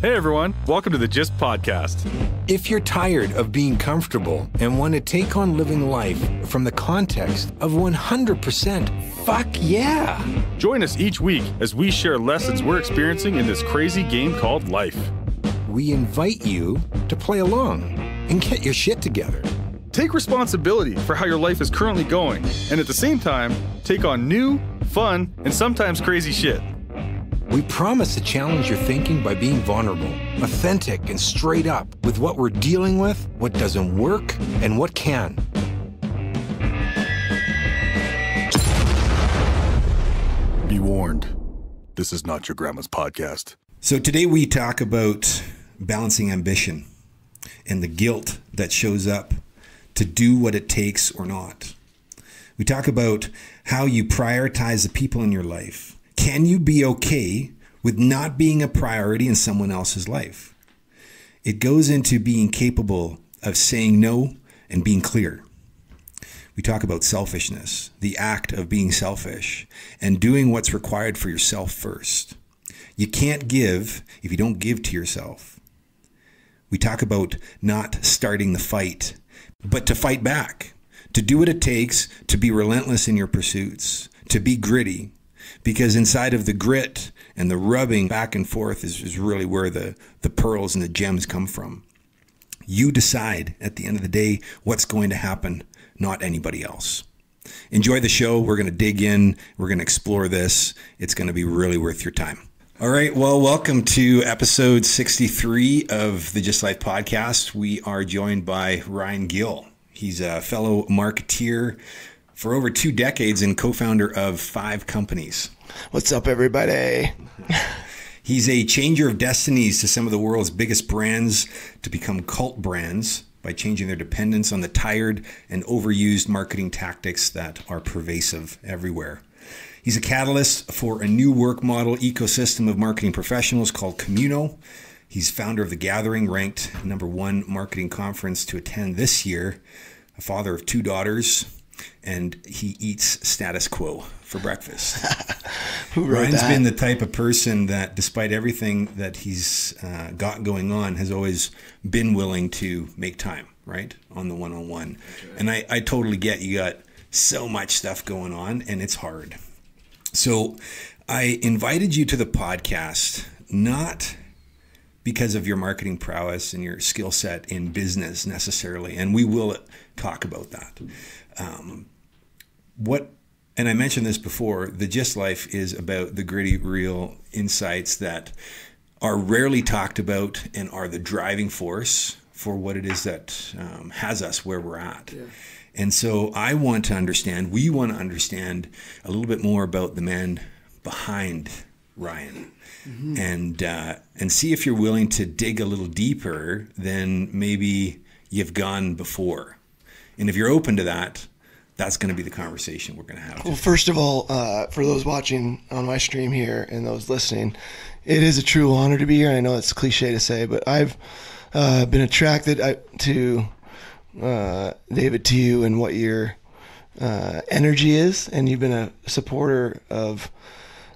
Hey everyone, welcome to the GYST podcast. If you're tired of being comfortable and want to take on living life from the context of 100%, fuck yeah! Join us each week as we share lessons we're experiencing in this crazy game called life. We invite you to play along and get your shit together. Take responsibility for how your life is currently going, and at the same time, take on new, fun, and sometimes crazy shit. We promise to challenge your thinking by being vulnerable, authentic, and straight up with what we're dealing with, what doesn't work, and what can. Be warned, this is not your grandma's podcast. So today we talk about balancing ambition and the guilt that shows up to do what it takes or not. We talk about how you prioritize the people in your life. Can you be okay with not being a priority in someone else's life? It goes into being capable of saying no and being clear. We talk about selfishness, the act of being selfish and doing what's required for yourself first. You can't give if you don't give to yourself. We talk about not starting the fight, but to fight back, to do what it takes to be relentless in your pursuits, to be gritty. Because inside of the grit and the rubbing back and forth is really where the pearls and the gems come from. You decide at the end of the day what's going to happen, not anybody else. Enjoy the show. We're going to dig in. We're going to explore this. It's going to be really worth your time. All right. Well, welcome to episode 63 of the GYST Life podcast. We are joined by Ryan Gill. He's a fellow marketeer for over 2 decades and co-founder of 5 companies. What's up, everybody? He's a changer of destinies to some of the world's biggest brands to become cult brands by changing their dependence on the tired and overused marketing tactics that are pervasive everywhere. He's a catalyst for a new work model ecosystem of marketing professionals called Communo. He's founder of The Gathering, ranked #1 marketing conference to attend this year, a father of 2 daughters, and he eats status quo for breakfast. Ryan's been the type of person that, despite everything that he's got going on, has always been willing to make time, right, on the one-on-one. Right. And I totally get you got so much stuff going on, and it's hard. So I invited you to the podcast, not because of your marketing prowess and your skill set in business necessarily, and we will talk about that. And I mentioned this before, the GYST Life is about the gritty, real insights that are rarely talked about and are the driving force for what it is that has us where we're at. Yeah. And so we want to understand a little bit more about the man behind Ryan. Mm-hmm. And see if you're willing to dig a little deeper than maybe you've gone before. And if you're open to that, that's going to be the conversation we're going to have. Well, first of all, for those watching on my stream here and those listening, it is a true honor to be here. I know it's cliche to say, but I've been attracted to David, to you and what your energy is, and you've been a supporter of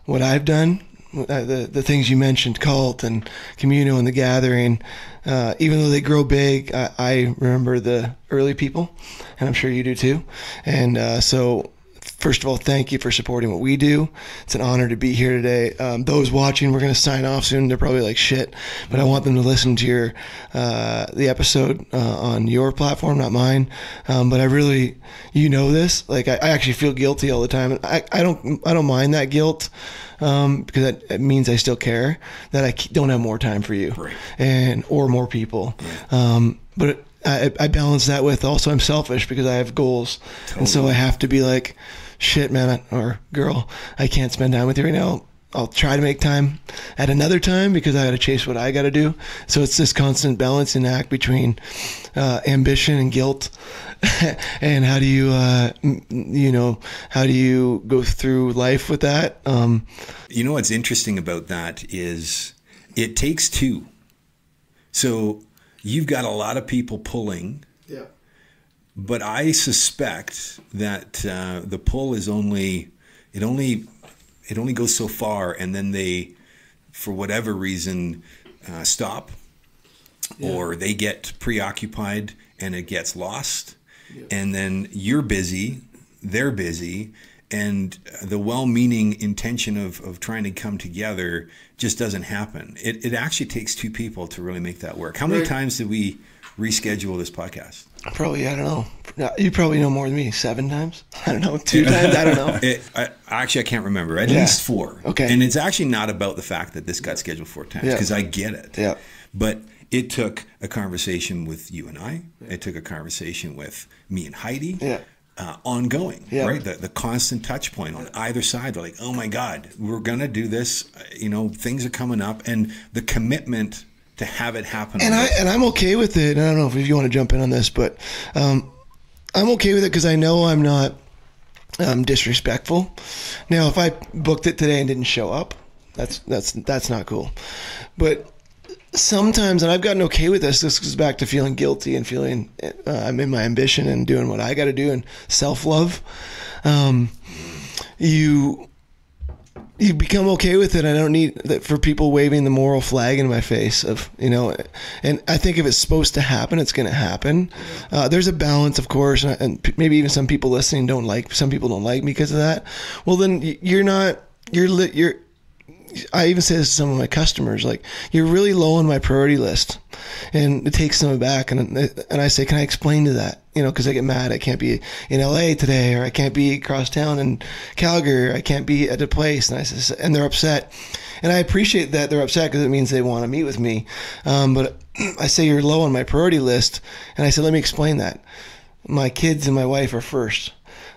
what I've done. The things you mentioned, cult and Communo and The Gathering, even though they grow big, I remember the early people, and I'm sure you do too. And so first of all, thank you for supporting what we do. It's an honor to be here today. Those watching, we're going to sign off soon. They're probably like, shit, but I want them to listen to your the episode on your platform, not mine. But I really, this, like I actually feel guilty all the time. And I don't mind that guilt. Because it means I still care, that I don't have more time for you, right, or more people. Yeah. But I balance that with also I'm selfish because I have goals, totally. And so I have to be like, shit, man, or girl, I can't spend time with you right now. I'll try to make time at another time because I got to chase what I got to do. So it's this constant balancing act between ambition and guilt. And how do you, how do you go through life with that? What's interesting about that is it takes 2. So you've got a lot of people pulling. Yeah. But I suspect that the pull is only goes so far, and then they, for whatever reason, stop, or they get preoccupied and it gets lost, and then you're busy, they're busy, and the well-meaning intention of trying to come together just doesn't happen. It actually takes two people to really make that work. How many times did we reschedule this podcast? Probably, I don't know. You probably know more than me. 7 times? I don't know. 2 times? I don't know. I can't remember. At least 4. Okay. And it's actually not about the fact that this got scheduled 4 times, because I get it. Yeah. But it took a conversation with you and I. It took a conversation with me and Heidi. Yeah. Ongoing, right? The constant touch point on either side. They're like, oh my God, we're going to do this. Things are coming up, and the commitment to have it happen. And I'm okay with it. And I don't know if you want to jump in on this, but I'm okay with it because I know I'm not disrespectful. Now, if I booked it today and didn't show up, that's not cool. But sometimes, and I've gotten okay with this goes back to feeling guilty and feeling I'm in my ambition and doing what I got to do, and self-love. You become okay with it. I don't need that for people waving the moral flag in my face of, and I think if it's supposed to happen, it's going to happen. There's a balance, of course, and maybe even some people listening some people don't like me because of that. Well, then I even say this to some of my customers, like, you're really low on my priority list, and it takes them aback. And I say, can I explain to that? Because I get mad. I can't be in LA today, or I can't be across town in Calgary, or I can't be at a place. And they're upset. And I appreciate that they're upset because it means they want to meet with me. But I say, you're low on my priority list. And I said, let me explain that. My kids and my wife are first.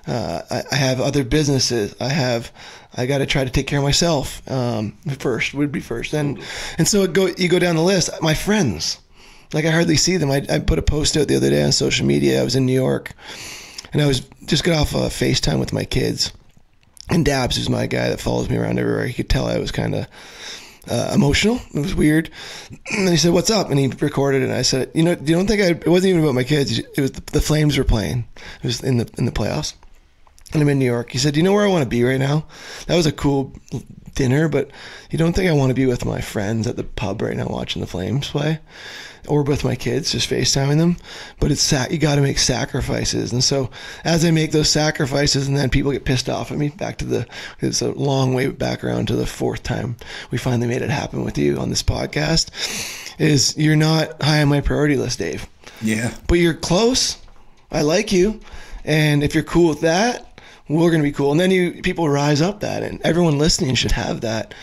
I have other businesses. I got to try to take care of myself. First would be first. And so you go down the list. My friends, like, I hardly see them. I put a post out the other day on social media. I was in New York, and I was just got off a FaceTime with my kids. And Dabs, who's my guy that follows me around everywhere, he could tell I was kind of emotional. It was weird. And he said, "What's up?" And he recorded it. And I said, "You don't think it wasn't even about my kids. It was the Flames were playing. It was in the playoffs." And I'm in New York. He said, "Do you know where I want to be right now? That was a cool dinner, but you don't think I want to be with my friends at the pub right now watching the Flames play? Or with my kids, just FaceTiming them? But you got to make sacrifices." And so as I make those sacrifices, and then people get pissed off at me, it's a long way back around to the 4th time we finally made it happen with you on this podcast, is you're not high on my priority list, Dave. Yeah. But you're close. I like you. And if you're cool with that, we're going to be cool. And then people rise up that, and everyone listening should have that.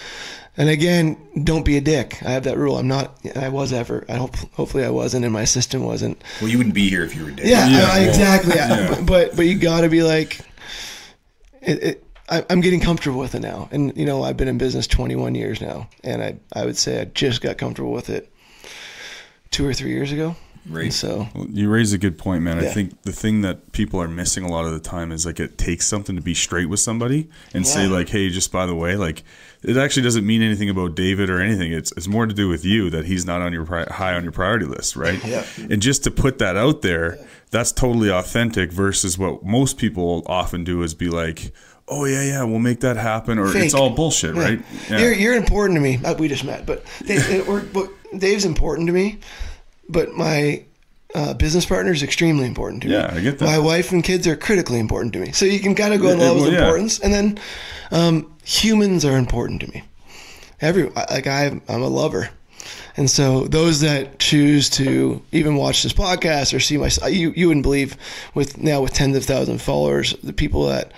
And again, don't be a dick. I have that rule. I'm not, I was ever, hopefully I wasn't, and my assistant wasn't. Well, you wouldn't be here if you were a dick. Yeah. Exactly. Yeah. But you got to be like, I'm getting comfortable with it now. And, I've been in business 21 years now. And I would say I just got comfortable with it 2 or 3 years ago. Right. So you raise a good point, man. I think the thing that people are missing a lot of the time is, like, it takes something to be straight with somebody and say, like, hey, just by the way, like, it actually doesn't mean anything about David or anything. It's more to do with you, that he's not on your high on your priority list, right? Yeah. And just to put that out there, that's totally authentic versus what most people often do is be like, oh yeah, we'll make that happen, or Fake. It's all bullshit, right? Yeah. You're important to me. We just met, but Dave's important to me. But my business partner is extremely important to me. Yeah, I get that. My wife and kids are critically important to me. So you can kind of go in levels of importance. And then humans are important to me. I'm a lover. And so those that choose to even watch this podcast or see you wouldn't believe, with tens of thousands of followers, the people that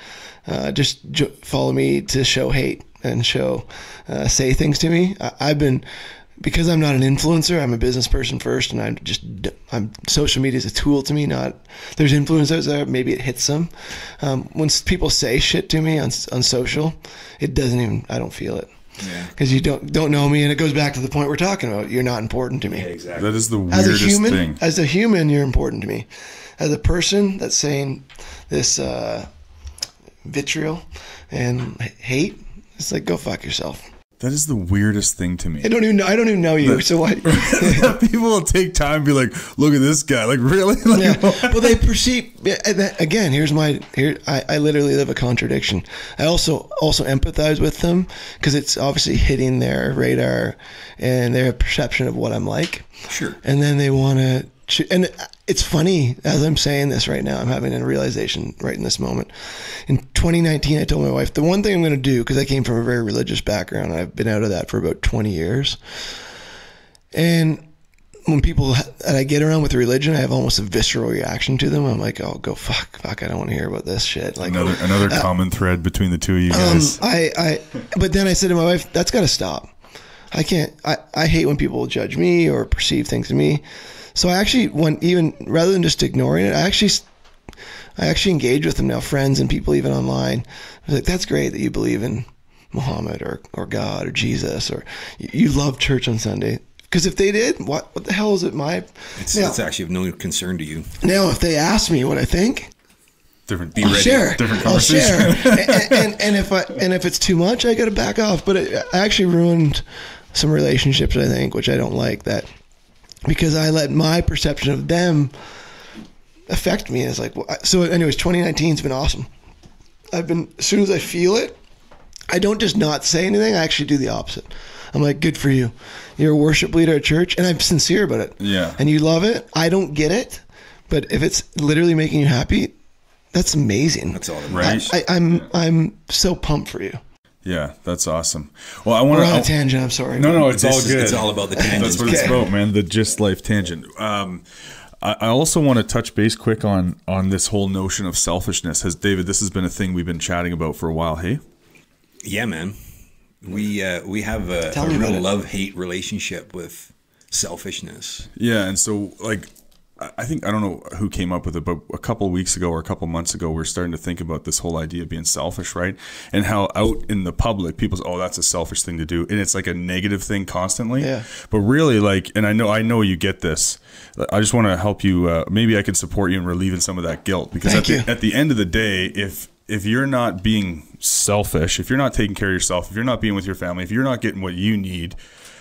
just follow me to show hate and say things to me. Because I'm not an influencer, I'm a business person first, and I'm social media is a tool to me. There's influencers there, maybe it hits them. When people say shit to me on social, I don't feel it. Because you don't know me, and it goes back to the point we're talking about. You're not important to me. Yeah, exactly. That is the weirdest thing. As a human, you're important to me. As a person that's saying this vitriol and hate, it's like, go fuck yourself. That is the weirdest thing to me. I don't even know you. So why? People will take time and be like, look at this guy. Like, really? Like, yeah. Well, they perceive, again, I literally live a contradiction. I also empathize with them because it's obviously hitting their radar and their perception of what I'm like. Sure. And then they want to, and it's funny, as I'm saying this right now, I'm having a realization right in this moment. In 2019, I told my wife, the one thing I'm going to do, because I came from a very religious background, and I've been out of that for about 20 years. And when people that I get around with religion, I have almost a visceral reaction to them. I'm like, oh, go fuck, I don't want to hear about this shit. Like another common thread between the two of you guys. But then I said to my wife, that's got to stop. I can't. I hate when people judge me or perceive things of me. So I actually rather than just ignoring it, I actually engage with them now, friends and people even online. I was like, that's great that you believe in Muhammad or God or Jesus, or you love church on Sunday. Because if they did, what the hell is it? It's actually of no concern to you. Now, if they ask me what I think, I'll share. Different conversation. I'll share. and if it's too much, I got to back off. But it actually ruined some relationships, I think, which I don't like that. Because I let my perception of them affect me. It's like, so anyways, 2019's been awesome. As soon as I feel it, I don't just not say anything. I actually do the opposite. I'm like, good for you. You're a worship leader at church, and I'm sincere about it. Yeah. And you love it. I don't get it, but if it's literally making you happy, that's amazing. That's all. Right. I'm so pumped for you. Yeah, that's awesome. Well, We're on a tangent. I'm sorry. No, it's all good. It's all about the tangent. That's what it's about, man. The GYST Life tangent. I also want to touch base quick on this whole notion of selfishness. David, this has been a thing we've been chatting about for a while. Hey. Yeah, man. We have a real love-hate relationship with selfishness. Yeah, and so like I don't know who came up with it, but a couple of weeks ago or a couple of months ago, we're starting to think about this whole idea of being selfish, right? And how out in the public, people say, oh, that's a selfish thing to do. And it's like a negative thing constantly. Yeah. But really, like, and I know you get this. I just want to help you. Maybe I can support you in relieving some of that guilt. Because at the end of the day, if you're not being selfish, if you're not taking care of yourself, if you're not being with your family, if you're not getting what you need,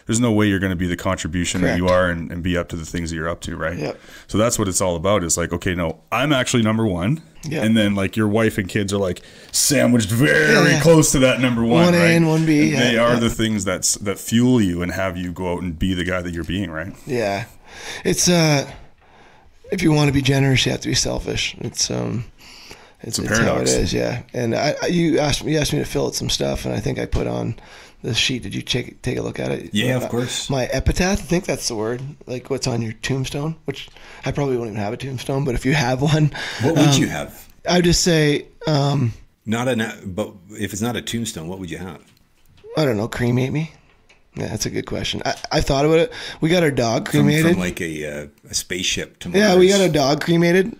there's no way you're going to be the contribution that you are and be up to the things that you're up to, right? Yep. So that's what it's all about. Is like, okay, no, I'm actually number one. Yep. And then like your wife and kids are like sandwiched very close to that number one, right? 1A and 1B. And they are the things that fuel you and have you go out and be the guy that you're being, right? Yeah. It's if you want to be generous, you have to be selfish. It's a paradox. How it is, yeah. And you asked me to fill out some stuff, and I think I put on the sheet. Did you take a look at it? Yeah, of course. My epitaph, I think that's the word, like what's on your tombstone, which I probably won't even have a tombstone, but if you have one. What would you have? I would just say... but if it's not a tombstone, what would you have? I don't know, cremate me. Yeah, that's a good question. I thought about it. We got our dog cremated. From like a spaceship to Mars. Yeah, we got our dog cremated.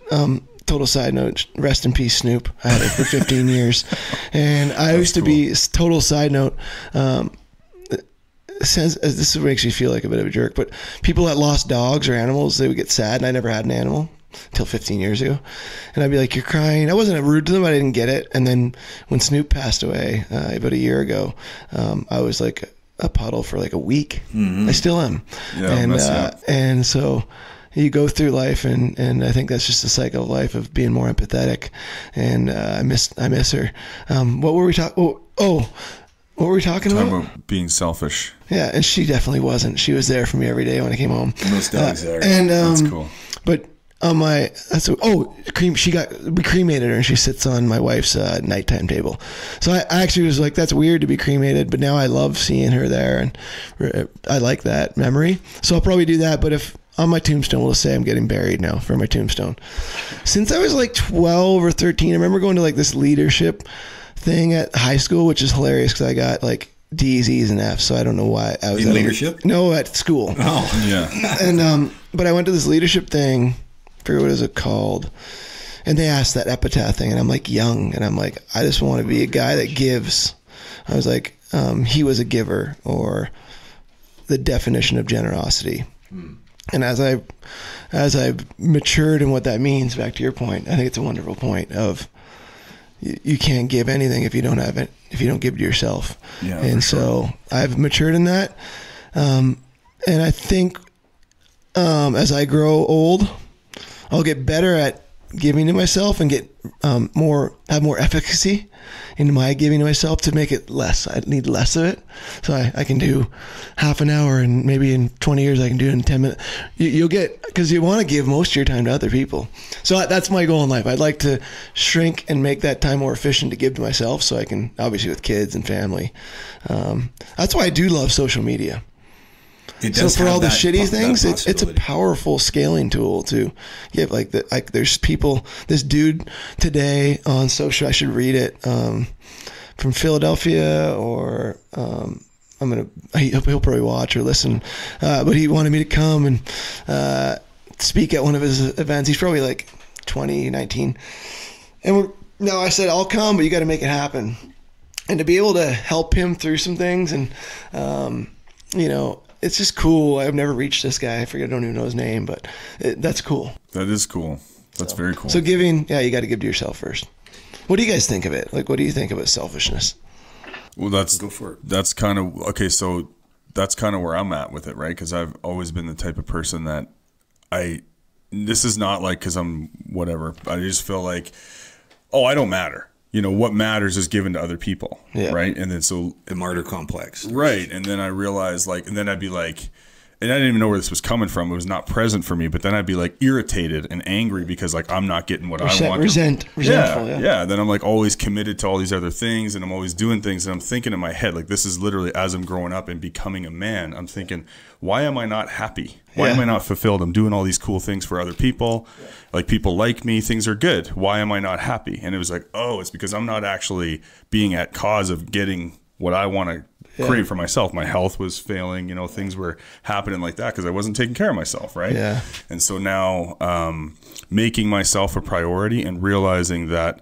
Total side note, rest in peace, Snoop. I had it for 15 years. And I used to be, total side note, this makes you feel like a bit of a jerk, but people that lost dogs or animals, they would get sad, and I never had an animal until 15 years ago. And I'd be like, you're crying. I wasn't rude to them. I didn't get it. And then when Snoop passed away about a year ago, I was like a puddle for like a week. Mm-hmm. I still am. Yeah, and so... you go through life, and I think that's just the cycle of life of being more empathetic. And I miss her. What were we talking? What were we talking about? About being selfish. Yeah, and she definitely wasn't. She was there for me every day when I came home. Most dogs are. And that's cool. But on we cremated her, and she sits on my wife's nighttime table. So I actually was like, that's weird to be cremated, but now I love seeing her there, and I like that memory. So I'll probably do that. But if on my tombstone, we'll say I'm getting buried now for my tombstone. Since I was like 12 or 13, I remember going to like this leadership thing at high school, which is hilarious because I got like D's, E's, and F's. So I don't know why I was in leadership. No, at school. Oh, yeah. And but I went to this leadership thing. I forget what is it called. And they asked that epitaph thing, and I'm like young, and I'm like, I just want to be a guy that gives. I was like, he was a giver, or the definition of generosity. And as I've matured in what that means, back to your point, I think it's a wonderful point of you can't give anything if you don't have it, if you don't give to yourself. Yeah, and so I've matured in that. And I think as I grow old, I'll get better at giving to myself and get have more efficacy in my giving to myself to make it less. I need less of it. So I can do half an hour, and maybe in 20 years I can do it in 10 minutes. You'll get, because you want to give most of your time to other people. So that's my goal in life. I'd like to shrink and make that time more efficient to give to myself, so I can, obviously with kids and family. That's why I do love social media. So for all the shitty things, it's a powerful scaling tool to give. Like there's people, this dude today on social, I should read it, from Philadelphia, or he'll probably watch or listen, but he wanted me to come and speak at one of his events. He's probably like 20, 19, and no, I said I'll come, but you got to make it happen. And to be able to help him through some things, and it's just cool. I've never reached this guy. I don't even know his name, but that's cool. That is cool. That's very cool. So giving, you got to give to yourself first. What do you guys think of it? Like, what do you think about selfishness? Well, go for it. That's kind of, okay, so that's kind of where I'm at with it, right? Because I've always been the type of person that this is not like because I'm whatever. I just feel like, I don't matter. What matters is given to other people, right? And then the martyr complex, right? And then I realized, and then I'd be like, and I didn't even know where this was coming from. It was not present for me. But then I'd be like irritated and angry because I'm not getting what I want. Resentful. Yeah. Then I'm like always committed to all these other things, and I'm always doing things, and I'm thinking in my head, like, this is literally as I'm growing up and becoming a man, I'm thinking, why am I not happy? Why am I not fulfilled? I'm doing all these cool things for other people. Like, people like me. Things are good. Why am I not happy? And it was like, it's because I'm not actually being at cause of getting what I want to create for myself. My health was failing. Things were happening like that because I wasn't taking care of myself, right? Yeah. And so now making myself a priority and realizing that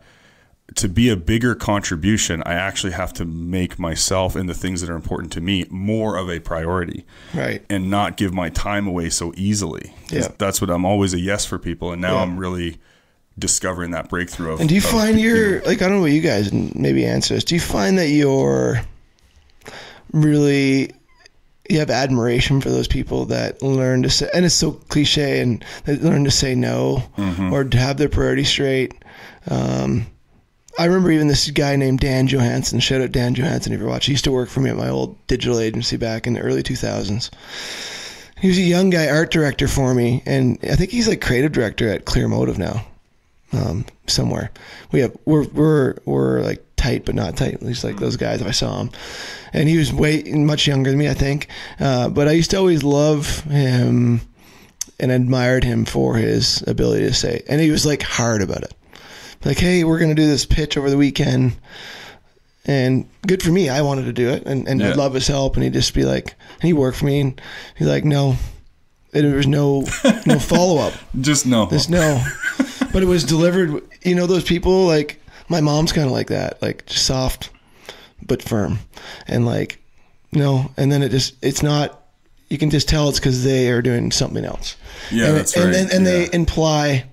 to be a bigger contribution, I actually have to make myself and the things that are important to me more of a priority, right? And not give my time away so easily. Yeah, that's what I'm always a yes for people, and now I'm really discovering that breakthrough of. And do you find I don't know what you guys, maybe answer this. Do you find that you have admiration for those people that learn to say, and it's so cliche, and they learn to say no, or to have their priorities straight? I remember even this guy named Dan Johansson. Shout out Dan Johansson if you're watching. He used to work for me at my old digital agency back in the early 2000s. He was a young guy, art director for me, and I think he's like creative director at Clear Motive now, somewhere. We're like tight, but not tight. At least like those guys if I saw him. And he was much younger than me, I think. But I used to always love him and admired him for his ability to say, and he was like hard about it. Like, hey, we're going to do this pitch over the weekend, and good for me. I wanted to do it, and I'd love his help. And he'd just be like, and he worked for me, and he's like, no, there was no follow up. Just no. There's no. But it was delivered. Those people, like, my mom's kind of like that, like, just soft but firm, and like, no. And then it's not. You can just tell it's because they are doing something else. Yeah, that's right. And they imply.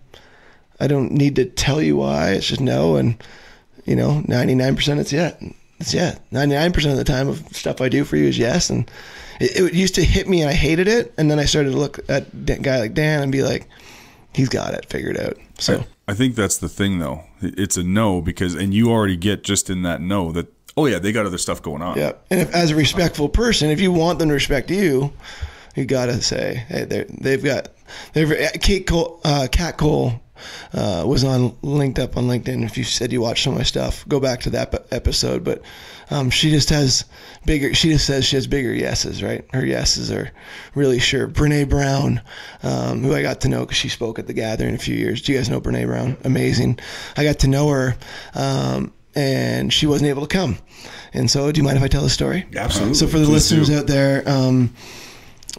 I don't need to tell you why. It's just no. And 99% it's yeah. It's yeah. 99% of the time of stuff I do for you is yes. And it used to hit me and I hated it. And then I started to look at a guy like Dan and be like, he's got it figured out. So I think that's the thing though. It's a no and you already get just in that no that, they got other stuff going on. Yeah. And as a respectful person, if you want them to respect you, you got to say, hey, Kat Cole, was linked up on LinkedIn. If you said you watched some of my stuff, go back to that episode. But she just says she has bigger yeses, right? Her yeses are really sure. Brene Brown, who I got to know because she spoke at the gathering a few years. Do you guys know Brene Brown? Amazing. I got to know her, and she wasn't able to come. And so, do you mind if I tell the story? Absolutely. So for the listeners out there,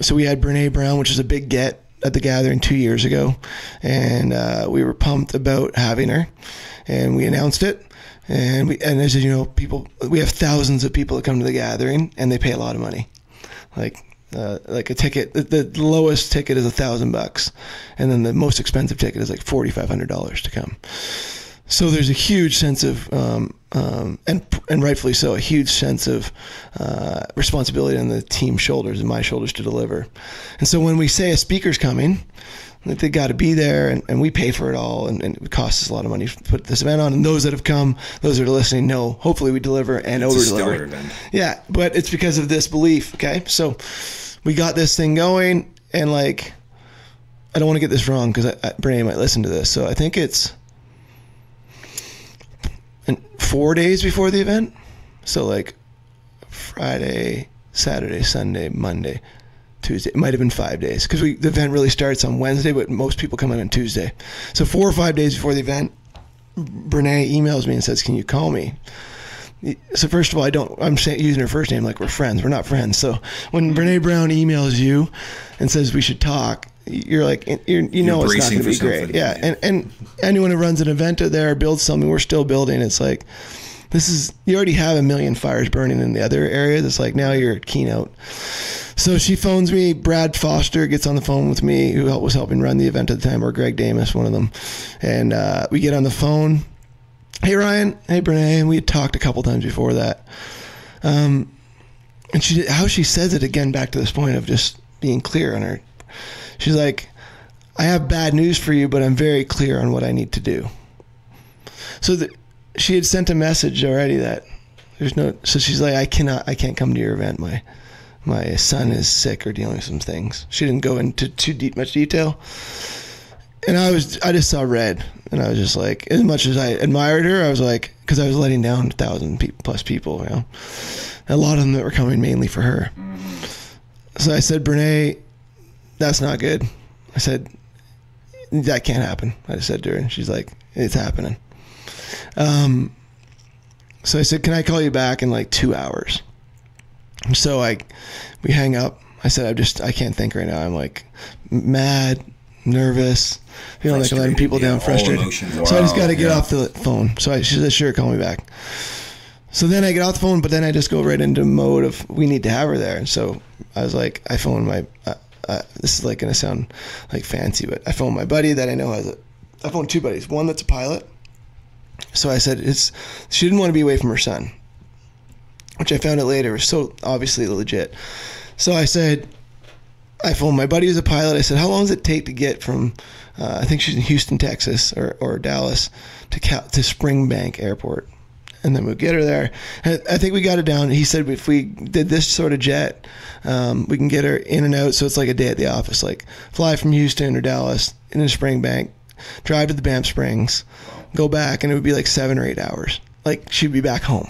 so we had Brene Brown, which is a big get at the gathering 2 years ago, and we were pumped about having her, and we announced it, and as you know, we have thousands of people that come to the gathering, and they pay a lot of money, like a ticket. The lowest ticket is $1,000, and then the most expensive ticket is like $4,500 to come. So there's a huge sense of, and rightfully so, a huge sense of responsibility on the team's shoulders and my shoulders to deliver. And so when we say a speaker's coming, that they got to be there, and we pay for it all, and it costs us a lot of money to put this event on. And those that have come, those that are listening, know hopefully we deliver and over deliver. Yeah, but it's because of this belief. Okay, so we got this thing going, and like, I don't want to get this wrong because Brene might listen to this. So I think it's 4 days before the event. So like Friday, Saturday, Sunday, Monday, Tuesday. It might have been 5 days because the event really starts on Wednesday, but most people come in on Tuesday. So 4 or 5 days before the event, Brene emails me and says, "Can you call me?" So first of all, I'm using her first name like we're friends. We're not friends. So when Brene Brown emails you and says we should talk, you're like, you know, it's not going to be great. Yeah. And anyone who runs an event out there or builds something, we're still building. It's like, you already have a million fires burning in the other area. It's like, now you're keynote. So she phones me. Brad Foster gets on the phone with me, who was helping run the event at the time, or Greg Damus, one of them. And we get on the phone. "Hey, Ryan." "Hey, Brene." And we had talked a couple times before that. And how she says it again, back to this point of just being clear on her. She's like, "I have bad news for you, but I'm very clear on what I need to do." So she had sent a message already that so she's like, I can't come to your event. My son is sick or dealing with some things. She didn't go into much detail. And I just saw red, and I was just like, as much as I admired her, I was like, because I was letting down 1,000 plus people, you know, a lot of them that were coming mainly for her. So I said, "Brene, that's not good." I said, "That can't happen." I just said to her, and she's like, "It's happening." So I said, "Can I call you back in like 2 hours?" So we hang up. I said, I can't think right now. I'm like mad, nervous, feeling like I'm letting people down, frustrated. So I just got to get off the phone. So she said, "Sure, call me back." So then I get off the phone, but then I just go right into mode of, we need to have her there. And so I was like, I phoned my, this is like going to sound like fancy, but I phoned my buddy that I know I phoned 2 buddies. One that's a pilot. So I said, she didn't want to be away from her son, which I found out later was so obviously legit. So I said, I phoned my buddy who's a pilot. I said, "How long does it take to get from, I think she's in Houston, Texas, or Dallas, to Springbank Airport?" And then we'll get her there. And I think we got it down. He said, if we did this sort of jet, we can get her in and out. So it's like a day at the office, like fly from Houston or Dallas into Springbank, drive to the Banff Springs, go back, and it would be like 7 or 8 hours. Like, she'd be back home.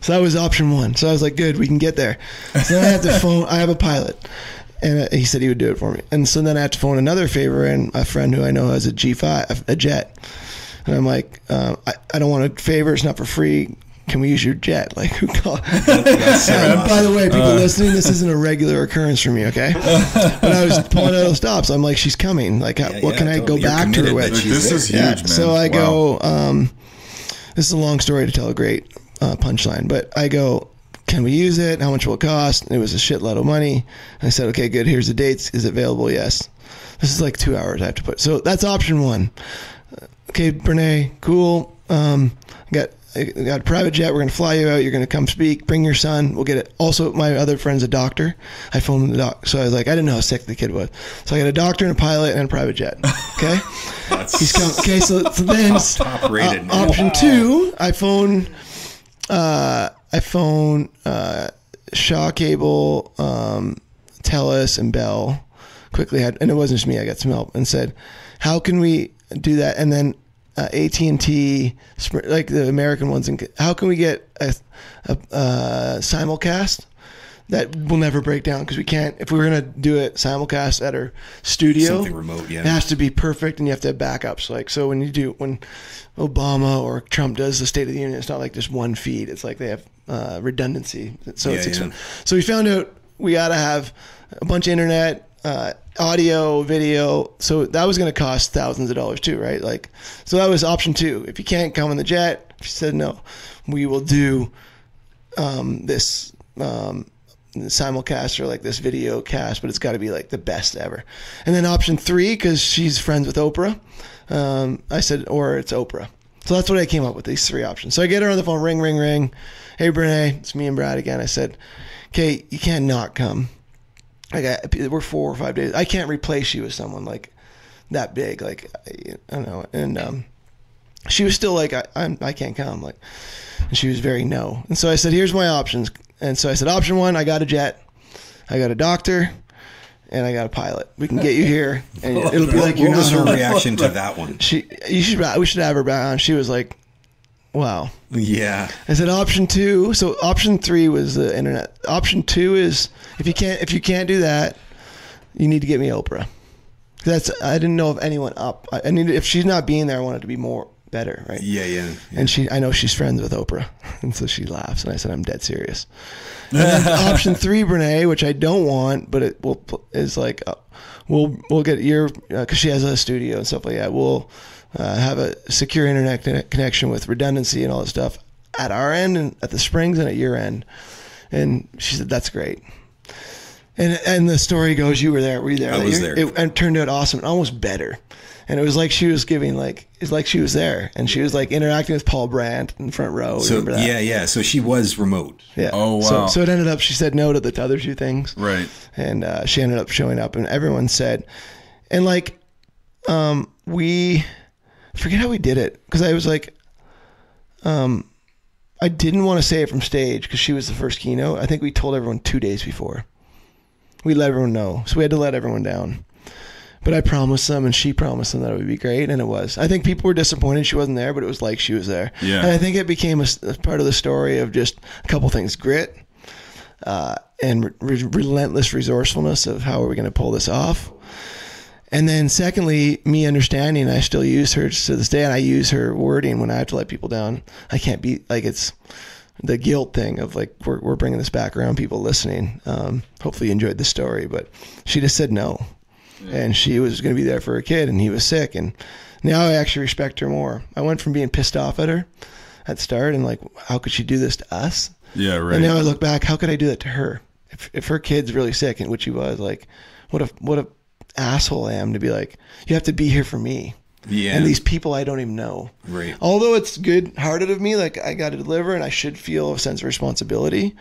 So that was option 1. So I was like, good, we can get there. So then I have to phone, I have a pilot, and he said he would do it for me. And so then I have to phone another favor and a friend who I know has a G5, a jet. And I'm like, I don't want a favor. It's not for free. Can we use your jet? Like, who called? By the way, people listening, this isn't a regular occurrence for me, okay? But I was pulling out those stops. I'm like, she's coming. Like, what can I go back to her with? This is huge, man. So I go, this is a long story to tell a great punchline, but I go, can we use it? How much will it cost? And it was a shitload of money. I said, okay, good. Here's the dates. Is it available? Yes. This is like 2 hours I have to put. So that's option 1. Okay, Brene, cool. I got a private jet. We're going to fly you out. You're going to come speak. Bring your son. We'll get it. Also, my other friend's a doctor. I phoned the doc. So I was like, I didn't know how sick the kid was. So I got a doctor and a pilot and a private jet. Okay? He's come. Okay, so then top rated. Option 2, I phone Shaw Cable, Telus, and Bell. Quickly had, and it wasn't just me. I got some help and said, how can we do that? And then AT&T, like the American ones, and how can we get a simulcast that will never break down? Because we can't, if we were going to do it simulcast at our studio, something remote, yeah, it has to be perfect, and you have to have backups. Like, so when Obama or Trump does the State of the Union, it's not like just one feed. It's like they have redundancy. So it's expensive. So we found out we got to have a bunch of internet, audio, video. So that was going to cost thousands of dollars too, right? Like, so that was option 2. If you can't come on the jet, she said, no, we will do this simulcast or like this video cast, but it's got to be like the best ever. And then option 3, because she's friends with Oprah, I said, or it's Oprah. So that's what I came up with, these 3 options. So I get her on the phone, ring, ring, ring. Hey, Brene, it's me and Brad again. I said, okay, you can't not come. We're 4 or 5 days. I can't replace you with someone like that big. Like, I don't know. And she was still like, I can't come. Like, and she was very no. And so I said, here's my options. And so I said, option 1, I got a jet, I got a doctor, and I got a pilot. We can get you here, and it'll be like you're not. What was her reaction to that one? We should have her back on. She was like, wow. Yeah. I said option 2. So option 3 was the internet. Option 2 is if you can't do that, you need to get me Oprah. I didn't know of anyone up. I needed, if she's not being there, I want it to be more better, right? Yeah. And I know she's friends with Oprah, and so she laughs. And I said, I'm dead serious. And then option 3, Brene, which I don't want, but is like we'll get your because she has a studio and stuff like that. We'll have a secure internet connection with redundancy and all that stuff at our end and at the Springs and at your end. And she said, that's great. And the story goes, you were there. Were you there? I was there. It turned out awesome and almost better. And it was like she was giving, it's like she was there. And she was like interacting with Paul Brandt in the front row. So, remember that? yeah. So she was remote. Yeah. Oh, wow. So it ended up, she said no to the other 2 things. Right. And she ended up showing up, and everyone said, and we forget how we did it. Because I was like, I didn't want to say it from stage because she was the first keynote. I think we told everyone 2 days before. We let everyone know. So we had to let everyone down. But I promised them, and she promised them that it would be great, and it was. I think people were disappointed she wasn't there, but it was like she was there. Yeah. And I think it became a part of the story of just a couple things: grit, and relentless resourcefulness of how are we going to pull this off. And then secondly, me understanding, I still use her to this day, and I use her wording when I have to let people down. I can't be like, it's the guilt thing of like, we're bringing this back around, people listening. Hopefully you enjoyed the story, but she just said no. Yeah. And she was going to be there for her kid, and he was sick. And now I actually respect her more. I went from being pissed off at her at the start and like, how could she do this to us? Yeah, right. And now I look back, how could I do that to her? If her kid's really sick, and which he was, like, what a asshole I am to be like, you have to be here for me. Yeah. And these people I don't even know. Right. Although it's good-hearted of me, like I got to deliver and I should feel a sense of responsibility.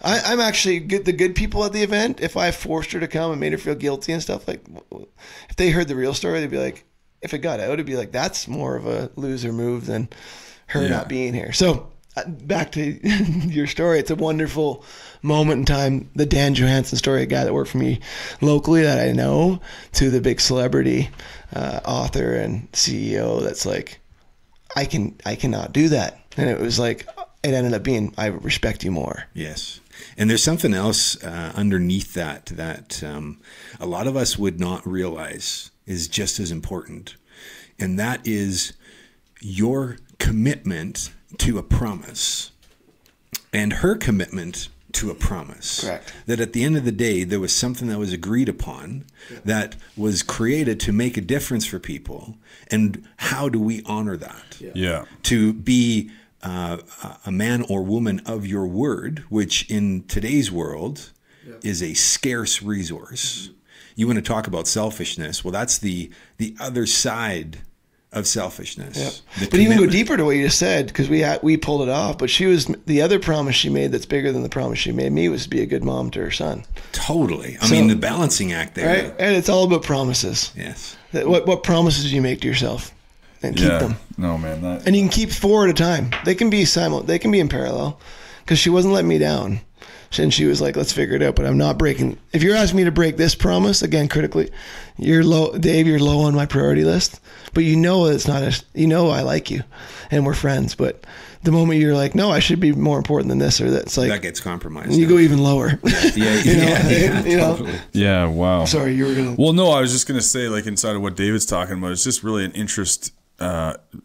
I'm actually the good people at the event. If I forced her to come and made her feel guilty and stuff, like if they heard the real story, they'd be like, if it got out, it'd be like, that's more of a loser move than her not being here. So back to your story. It's a wonderful moment in time. The Dan Johansson story, a guy that worked for me locally that I know, to the big celebrity author and CEO that's like, I cannot do that. And it was like, it ended up being, I respect you more. Yes. And there's something else underneath that a lot of us would not realize is just as important. And that is your commitment to a promise and her commitment to a promise. Correct. That at the end of the day, there was something that was agreed upon that was created to make a difference for people. And how do we honor that? Yeah. To be a man or woman of your word, which in today's world is a scarce resource. Mm-hmm. You want to talk about selfishness. Well, that's the other side of selfishness. Yep. But even go deeper to what you just said, because we pulled it off, but she was, the other promise she made that's bigger than the promise she made me was to be a good mom to her son. Totally. I mean, the balancing act there. Right? And it's all about promises. Yes. What promises do you make to yourself? And keep them. No, man. And you can keep 4 at a time. They can be in parallel, because she wasn't letting me down. And she was like, let's figure it out, but I'm not breaking. If you're asking me to break this promise, again, critically, you're low, Dave, you're low on my priority list, but you know, it's not, I like you and we're friends. But the moment you're like, no, I should be more important than this or that, it's like, that gets compromised. You go even lower. Totally. Yeah. Wow. Sorry, you were going to. Well, no, I was just going to say, like, inside of what David's talking about, it's just really an interest.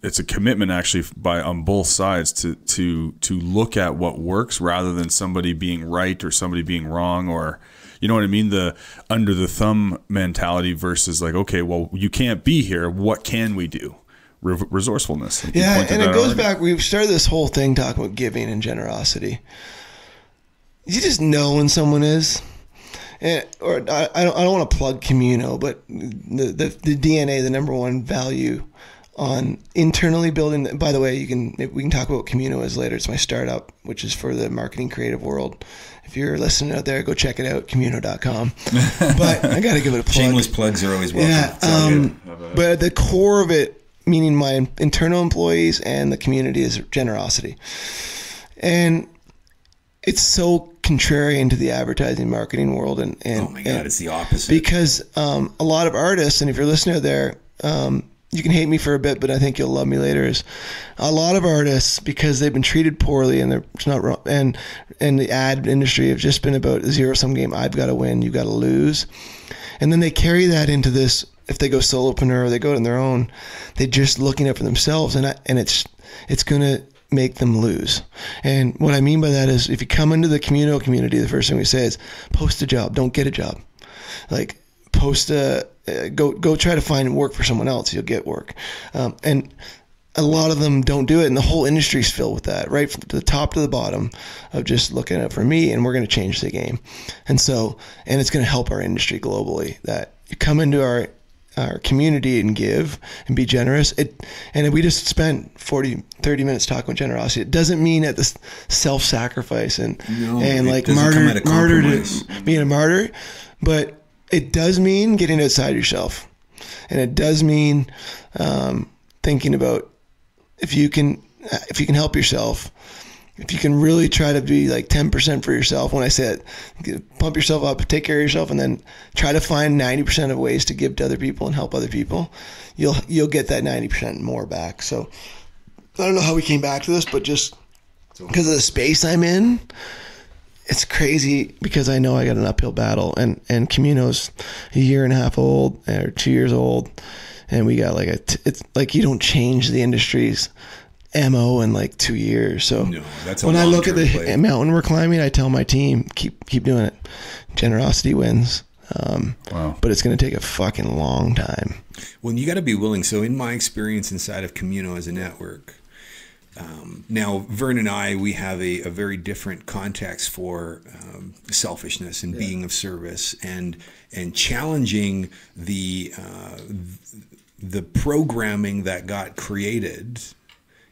It's a commitment actually on both sides to look at what works rather than somebody being right or somebody being wrong, or you know what I mean, the under the thumb mentality versus like, okay, well, you can't be here, what can we do? Resourcefulness. Like, yeah, and it goes back, we've started this whole thing talking about giving and generosity. You just know when someone is. Or I don't want to plug Communo, but the DNA, the number one value on internally building. By the way, we can talk about what Communo is later. It's my startup, which is for the marketing creative world. If you're listening out there, go check it out, communo.com. But I got to give it a plug. Shameless plugs are always welcome. Yeah, but at the core of it, meaning my internal employees and the community, is generosity. And it's so contrarian to the advertising marketing world. And oh my God, it's the opposite. Because a lot of artists, and if you're listening out there, you can hate me for a bit, but I think you'll love me later, is a lot of artists, because they've been treated poorly, and it's not wrong, and the ad industry have just been about a zero-sum game. I've got to win, you've got to lose. And then they carry that into this, if they go solopreneur or they go on their own, they're just looking out for themselves, and it's going to make them lose. And what I mean by that is, if you come into the Communo community, the first thing we say is post a job, don't get a job. Like, post go try to find work for someone else, you'll get work. And a lot of them don't do it, and the whole industry's filled with that, right from the top to the bottom, of just looking out for me, and we're going to change the game. And it's going to help our industry globally, that you come into our community and give and be generous. And we just spent 30 minutes talking about generosity. It doesn't mean at this self-sacrifice and like martyr to being a martyr, but it does mean getting outside yourself. And it does mean thinking about if you can help yourself, if you can really try to be like 10% for yourself. When I say it, pump yourself up, take care of yourself, and then try to find 90% of ways to give to other people and help other people, you'll get that 90% more back. So I don't know how we came back to this, but just because of the space I'm in, it's crazy, because I know I got an uphill battle, and Communo's a year and a half old, or 2 years old, and we got it's like, you don't change the industry's MO in like 2 years. So no, when I look at the mountain we're climbing, I tell my team, keep doing it. Generosity wins. Wow. But it's going to take a fucking long time. Well, you got to be willing. So in my experience inside of Communo as a network, now, Vern and I, we have a very different context for selfishness and being of service, and challenging the programming that got created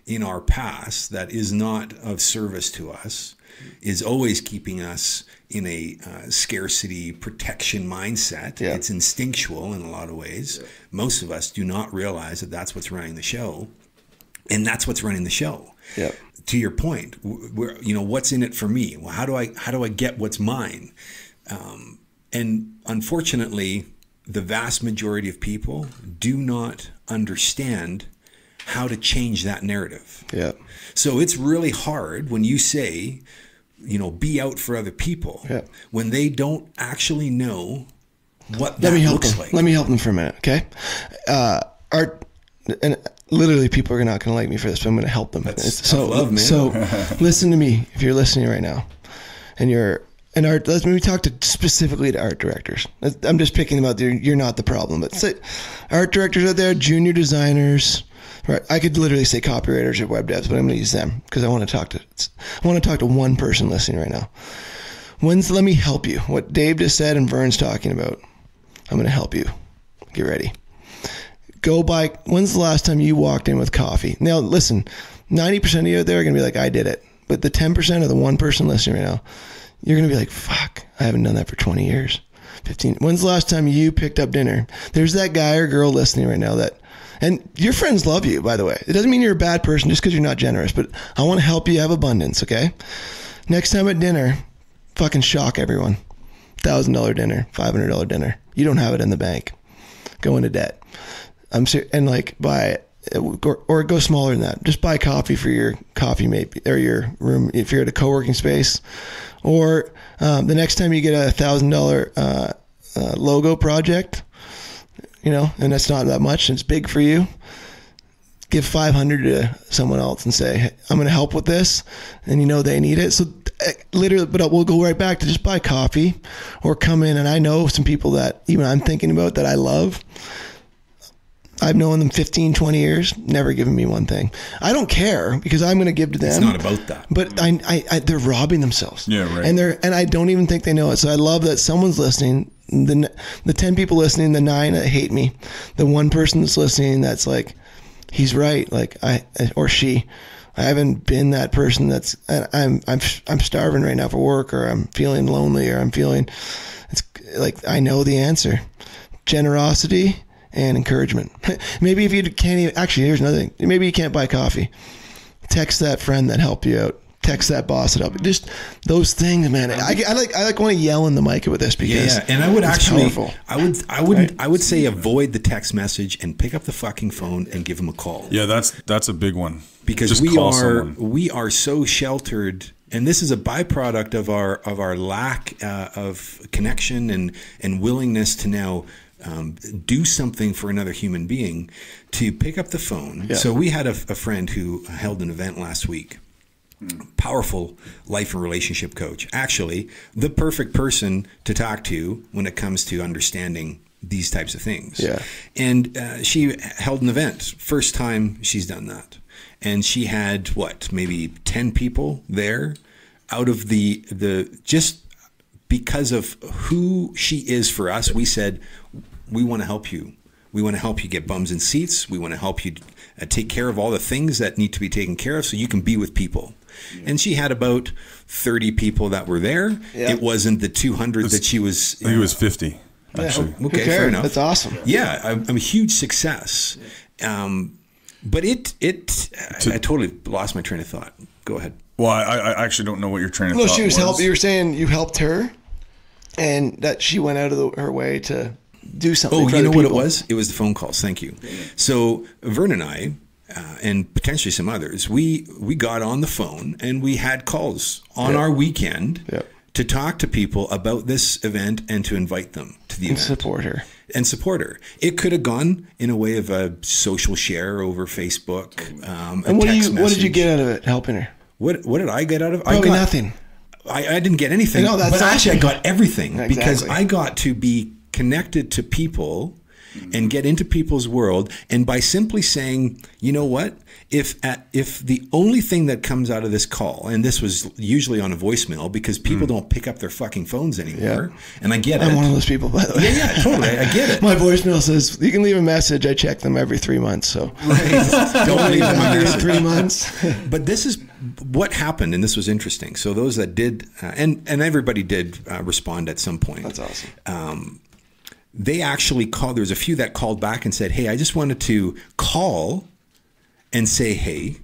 in our past that is not of service to us, is always keeping us in a scarcity protection mindset. Yeah. It's instinctual in a lot of ways. Yeah. Most of us do not realize that that's what's running the show. And that's what's running the show. Yeah. To your point, what's in it for me? Well, how do I get what's mine? And unfortunately, the vast majority of people do not understand how to change that narrative. Yeah. So it's really hard when you say, be out for other people, when they don't actually know what that looks like. Let me help them for a minute, okay? And literally, people are not going to like me for this, but I'm going to help them. So listen to me if you're listening right now, and let's maybe talk specifically to art directors. I'm just picking them out there. You're not the problem, but say art directors out there, junior designers. Right, I could literally say copywriters or web devs, but I'm going to use them because I want to talk to one person listening right now. Let me help you. What Dave just said and Vern's talking about, I'm going to help you. Get ready. When's the last time you walked in with coffee? Now, listen, 90% of you out there are going to be like, I did it. But the 10% of the one person listening right now, you're going to be like, fuck, I haven't done that for 20 years, 15. When's the last time you picked up dinner? There's that guy or girl listening right now and your friends love you, by the way. It doesn't mean you're a bad person just because you're not generous, but I want to help you have abundance, okay? Next time at dinner, fucking shock everyone. $1,000 dinner, $500 dinner. You don't have it in the bank. Go into debt. I'm serious, and buy it, or go smaller than that. Just buy coffee for your coffee mate or your room if you're at a co-working space, or the next time you get a $1,000 logo project, and that's not that much. It's big for you. Give $500 to someone else and say, hey, I'm going to help with this, and they need it. So literally, but we'll go right back to just buy coffee, or come in. And I know some people that even I'm thinking about that I love. I've known them 15, 20 years, never given me one thing. I don't care because I'm going to give to them. It's not about that. But they're robbing themselves. Yeah, right. And I don't even think they know it. So I love that someone's listening. The 10 people listening, the 9 that hate me, the one person that's listening that's like, he's right. Like or she, I haven't been that person that's, I'm starving right now for work, or I'm feeling lonely, or I'm feeling, it's like, I know the answer. Generosity and encouragement. Maybe if you can't even, actually, here's another thing. Maybe you can't buy coffee. Text that friend that helped you out. Text that boss that helped you. Just those things, man. I like want to yell in the mic with this because and I would actually, powerful. I would say avoid the text message and pick up the fucking phone and give them a call. Yeah, that's a big one. Because just we are so sheltered, and this is a byproduct of our lack of connection and willingness to now do something for another human being, to pick up the phone. Yeah. So we had a friend who held an event last week. Powerful life and relationship coach. Actually, the perfect person to talk to when it comes to understanding these types of things. Yeah. And she held an event. First time she's done that. And she had, maybe 10 people there out of the just because of who she is for us. We said, we want to help you. We want to help you get bums in seats. We want to help you take care of all the things that need to be taken care of so you can be with people. Yeah. And she had about 30 people that were there. Yeah. It wasn't the 200 that she was. I think it was 50, actually. Yeah. Okay, fair enough. That's awesome. Yeah, I'm a huge success. But I totally lost my train of thought. Go ahead. Well, I actually don't know what your train of thought was. No, she was helping. You were saying you helped her, and that she went out of her way to do something. Oh, you know what it was? It was the phone calls. Thank you. Yeah. So Vern and I, and potentially some others, we got on the phone and we had calls on our weekend to talk to people about this event and to invite them to the event. And support her. It could have gone in a way of a social share over Facebook. And what did you get out of it, helping her? What did I get out of it? Probably nothing. I didn't get anything. No, but actually I got everything. Exactly. Because I got to be connected to people and get into people's world. And by simply saying, you know what, if the only thing that comes out of this call, and this was usually on a voicemail because people don't pick up their fucking phones anymore. Yeah. And I get it. I'm one of those people, by the way. Yeah, totally. I get it. My voicemail says, you can leave a message. I check them every 3 months. So don't leave them every 3 months. But this is what happened. And this was interesting. So those that did, and everybody did respond at some point. That's awesome. They actually called. There was a few that called back and said, hey, I just wanted to call and say, hey,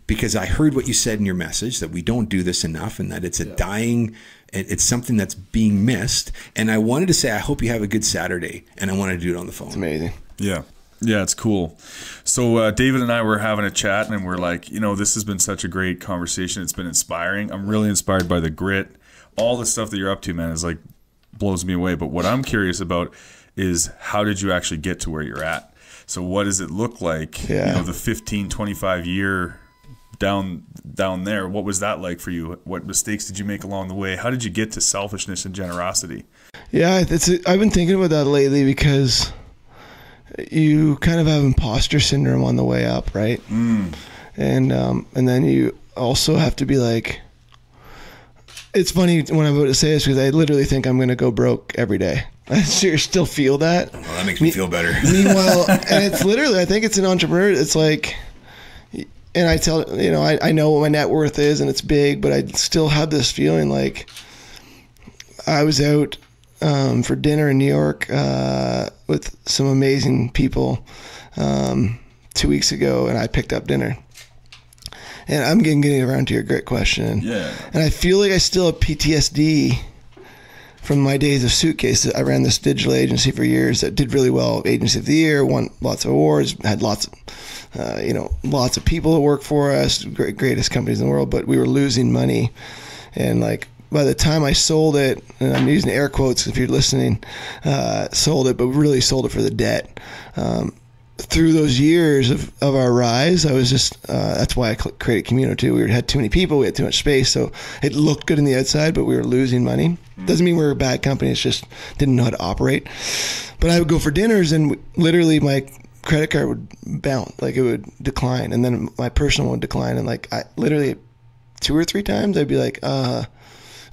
because I heard what you said in your message, that we don't do this enough and that it's a dying, it's something that's being missed. And I wanted to say, I hope you have a good Saturday. And I wanted to do it on the phone. It's amazing. Yeah. Yeah, it's cool. So David and I were having a chat and we're like, this has been such a great conversation. It's been inspiring. I'm really inspired by the grit. All the stuff that you're up to, man, is like blows me away. But what I'm curious about is how did you actually get to where you're at? So what does it look like? The 15, 25 year down there, what was that like for you? What mistakes did you make along the way? How did you get to selfishness and generosity? Yeah, I've been thinking about that lately because you kind of have imposter syndrome on the way up, right? And then you also have to be like, it's funny when I'm about to say this because I literally think I'm going to go broke every day. I still feel that. Well, that makes me feel better. Meanwhile, and it's literally, I think it's an entrepreneur. It's like, and I tell, I know what my net worth is and it's big, but I still have this feeling like I was out for dinner in New York with some amazing people 2 weeks ago, and I picked up dinner. And I'm getting around to your grit question. Yeah. And I feel like I still have PTSD from my days of Suitcase. I ran this digital agency for years that did really well. Agency of the Year, won lots of awards, had lots of people that work for us, greatest companies in the world, but we were losing money. And like by the time I sold it, and I'm using air quotes if you're listening, sold it, but really sold it for the debt. Through those years of our rise, I was just, that's why I created Community too. We had too many people, we had too much space, so it looked good on the outside, but we were losing money. Doesn't mean we were a bad company, it's just didn't know how to operate. But I would go for dinners and literally my credit card would bounce, like it would decline, and then my personal would decline, and like I literally 2 or 3 times I'd be like, and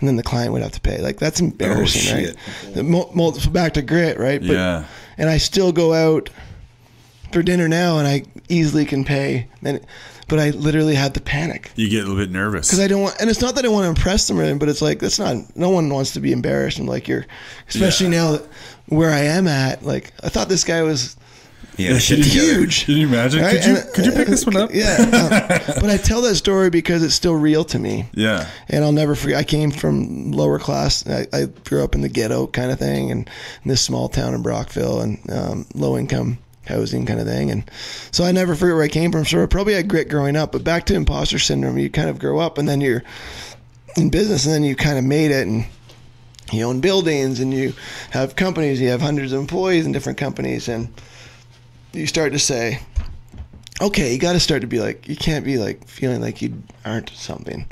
then the client would have to pay. Like that's embarrassing, right? Back to grit, right? But, yeah. And I still go out for dinner now, and I easily can pay. But I literally had to panic. You get a little bit nervous because I don't want, and it's not that I want to impress them or anything, but it's like that's not. No one wants to be embarrassed, and like especially now where I am at. Like I thought this guy was. Yeah, huge. Can you imagine? Right? Could you pick this one up? Yeah, but I tell that story because it's still real to me. Yeah, and I'll never forget. I came from lower class. I grew up in the ghetto kind of thing, and in this small town in Brockville, and low income housing kind of thing. And so I never forget where I came from. So I probably had grit growing up, but back to imposter syndrome, you kind of grow up and then you're in business and then you kind of made it and you own buildings and you have companies, you have hundreds of employees in different companies, and you start to say, okay, you got to start to be like, you can't be like feeling like you aren't something.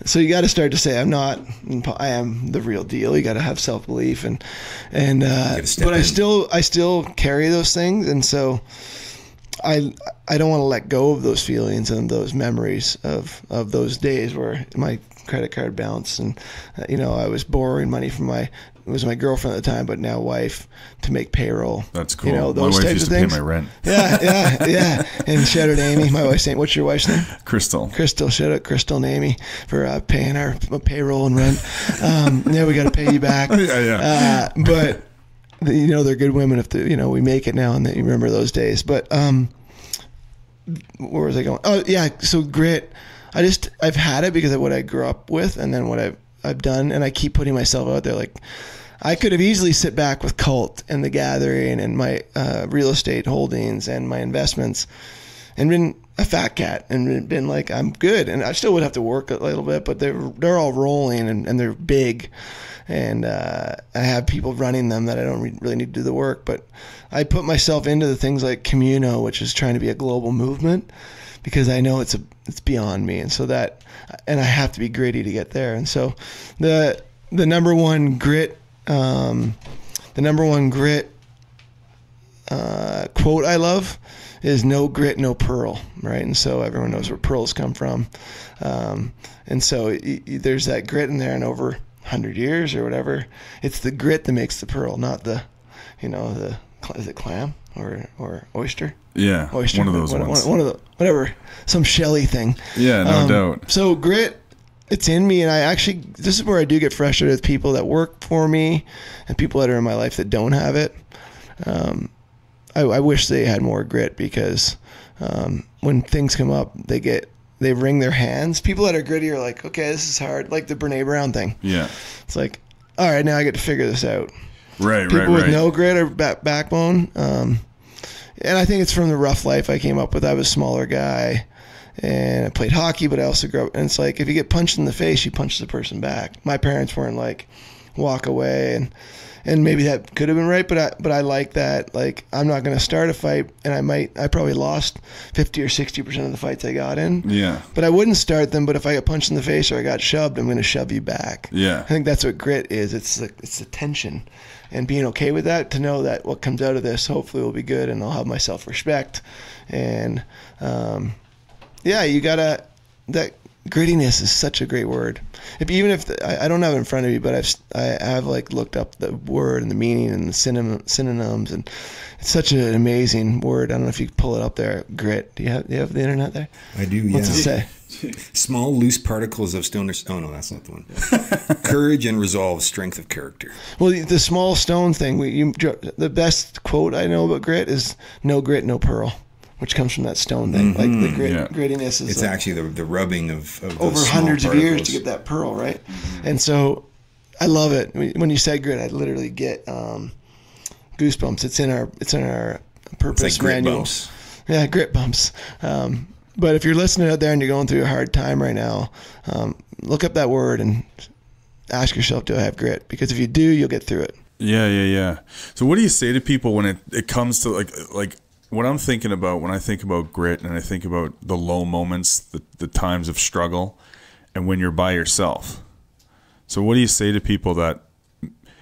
So you got to start to say, I am the real deal. You got to have self-belief and but I still carry those things. And so I don't want to let go of those feelings and those memories of those days where my credit card bounced and, I was borrowing money from it was my girlfriend at the time, but now wife, to make payroll. That's cool. Those my wife types used of to things. pay my rent. Yeah. And shout out Amy, my wife's name. What's your wife's name? Crystal. Shout out Crystal and Amy for paying our payroll and rent. Now we got to pay you back. Yeah. But they're good women if we make it now and you remember those days. But where was I going? Oh yeah. So grit. I've had it because of what I grew up with and then what I've done, and I keep putting myself out there. Like I could have easily sit back with Cult and The Gathering and my real estate holdings and my investments and been a fat cat and been like, I'm good. And I still would have to work a little bit, but they're all rolling and they're big. And I have people running them that I don't really need to do the work. But I put myself into the things like Communo, which is trying to be a global movement, because I know it's beyond me. And so and I have to be gritty to get there. And so the number one grit quote I love is no grit, no pearl, right? And so everyone knows where pearls come from. And so there's that grit in there, and over 100 years or whatever, it's the grit that makes the pearl, not is it clam or oyster? Yeah, oyster. One of those ones. One of the, whatever, some shelly thing. Yeah, no doubt. So grit, it's in me, and this is where I do get frustrated with people that work for me and people that are in my life that don't have it. I wish they had more grit, because when things come up, they wring their hands. People that are gritty are like, okay, this is hard, like the Brene Brown thing. Yeah. It's like, all right, now I get to figure this out. Right. People with no grit or backbone. And I think it's from the rough life I came up with. I was a smaller guy, and I played hockey, but I also grew up. And it's like, if you get punched in the face, you punch the person back. My parents weren't like, walk away, and maybe that could have been right, but I like that. Like, I'm not going to start a fight, and I probably lost 50 or 60% of the fights I got in. Yeah. But I wouldn't start them. But if I got punched in the face or I got shoved, I'm going to shove you back. Yeah. I think that's what grit is. It's the tension, and being okay with that, to know that what comes out of this hopefully will be good, and I'll have my self-respect. And you gotta, that grittiness is such a great word. Even if I don't have it in front of me, but I have like looked up the word and the meaning and the synonyms, and it's such an amazing word. I don't know if you can pull it up there. Grit. Do you have the internet there? I do. Yeah. What's it say? Small loose particles of stone. Oh no, that's not the one. Courage and resolve, strength of character. Well, the small stone thing. The best quote I know about grit is no grit, no pearl, which comes from that stone thing. Like the grittiness is. It's actually the rubbing of over hundreds of years to get that pearl, right? And so I love it. When you say grit, I literally get goosebumps. It's in our purpose it's like grit manual. Bumps. Yeah, grit bumps. But if you're listening out there and you're going through a hard time right now, look up that word and ask yourself, do I have grit? Because if you do, you'll get through it. Yeah. So what do you say to people when it comes to like what I'm thinking about when I think about grit, and I think about the low moments, the times of struggle, and when you're by yourself? So what do you say to people that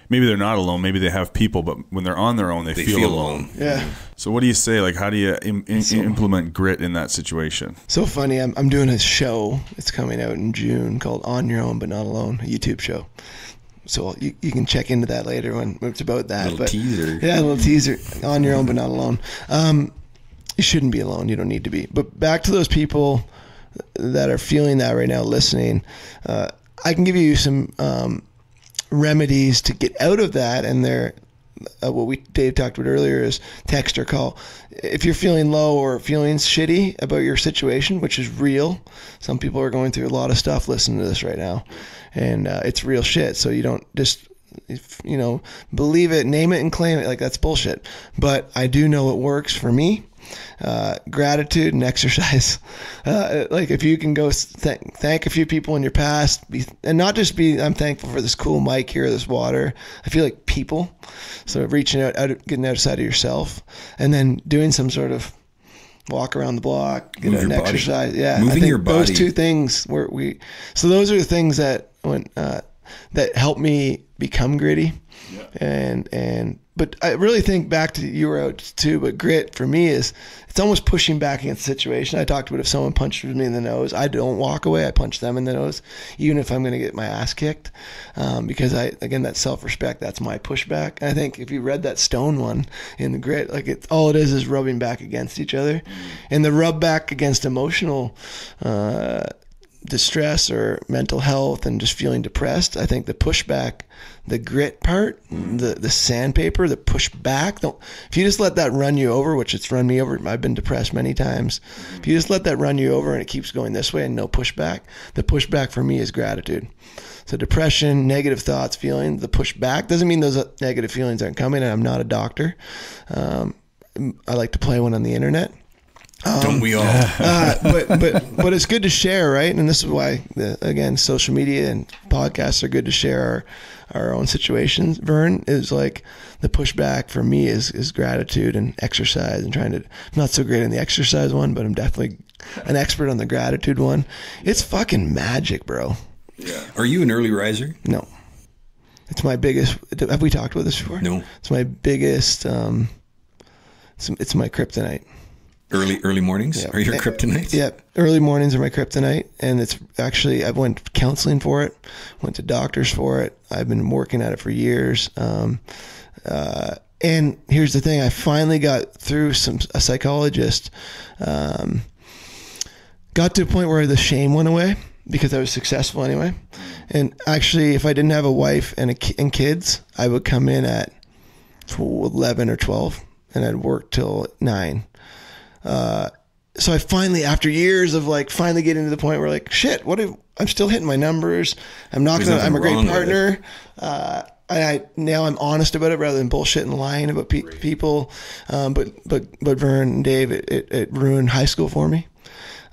maybe they're not alone, maybe they have people, but when they're on their own, they feel alone? Yeah. So what do you say? Like, how do you implement grit in that situation? So funny. I'm doing a show. It's coming out in June called On Your Own But Not Alone, a YouTube show. So you can check into that later when it's about that. Teaser. Yeah, a little teaser. On Your Own But Not Alone. you shouldn't be alone. You don't need to be. But back to those people that are feeling that right now, listening, I can give you some remedies to get out of that, and they're what Dave talked about earlier is text or call. If you're feeling low or feeling shitty about your situation, which is real, some people are going through a lot of stuff listening to this right now, and it's real shit. So you don't just, believe it, name it and claim it. Like, that's bullshit. But I do know it works for me. Gratitude and exercise. Like, if you can go thank a few people in your past, and not just I'm thankful for this cool mic here, this water. I feel like people. So reaching out, getting outside of yourself, and then doing some sort of walk around the block, get an exercise. Yeah, moving your body. Those two things so those are the things that that help me become gritty. Yeah. But I really think back to, you were out too, but grit for me is, it's almost pushing back against the situation. I talked about if someone punches me in the nose, I don't walk away. I punch them in the nose, even if I'm going to get my ass kicked. Because again, that self-respect, that's my pushback. And I think if you read that Stone one in the grit, like, all it is rubbing back against each other. And the rub back against emotional, distress or mental health and just feeling depressed. I think the pushback, the grit part, the sandpaper, the push back. If you just let that run you over, which it's run me over, I've been depressed many times. If you just let that run you over and it keeps going this way and no pushback, the pushback for me is gratitude. So depression, negative thoughts, feelings, the pushback doesn't mean those negative feelings aren't coming. And I'm not a doctor. I like to play one on the internet. Don't we all? But it's good to share, right? And this is why, again, social media and podcasts are good to share our own situations. Vern, is like, the pushback for me is gratitude and exercise, and I'm not so great in the exercise one, but I'm definitely an expert on the gratitude one. It's fucking magic, bro. Yeah. Are you an early riser? No. It's my biggest. Have we talked about this before? No. It's my biggest. It's my kryptonite. Early mornings are your kryptonite? Yeah, early mornings are my kryptonite, and it's actually, I went counseling for it, went to doctors for it. I've been working at it for years. And here's the thing: I finally got through a psychologist. Got to a point where the shame went away because I was successful anyway. And actually, if I didn't have a wife and kids, I would come in at 11 or 12, and I'd work till 9. So I finally, after years of finally getting to the point where shit, I'm still hitting my numbers. I'm a great partner. Now I'm honest about it rather than bullshit and lying about people. But Vern and Dave, it ruined high school for me.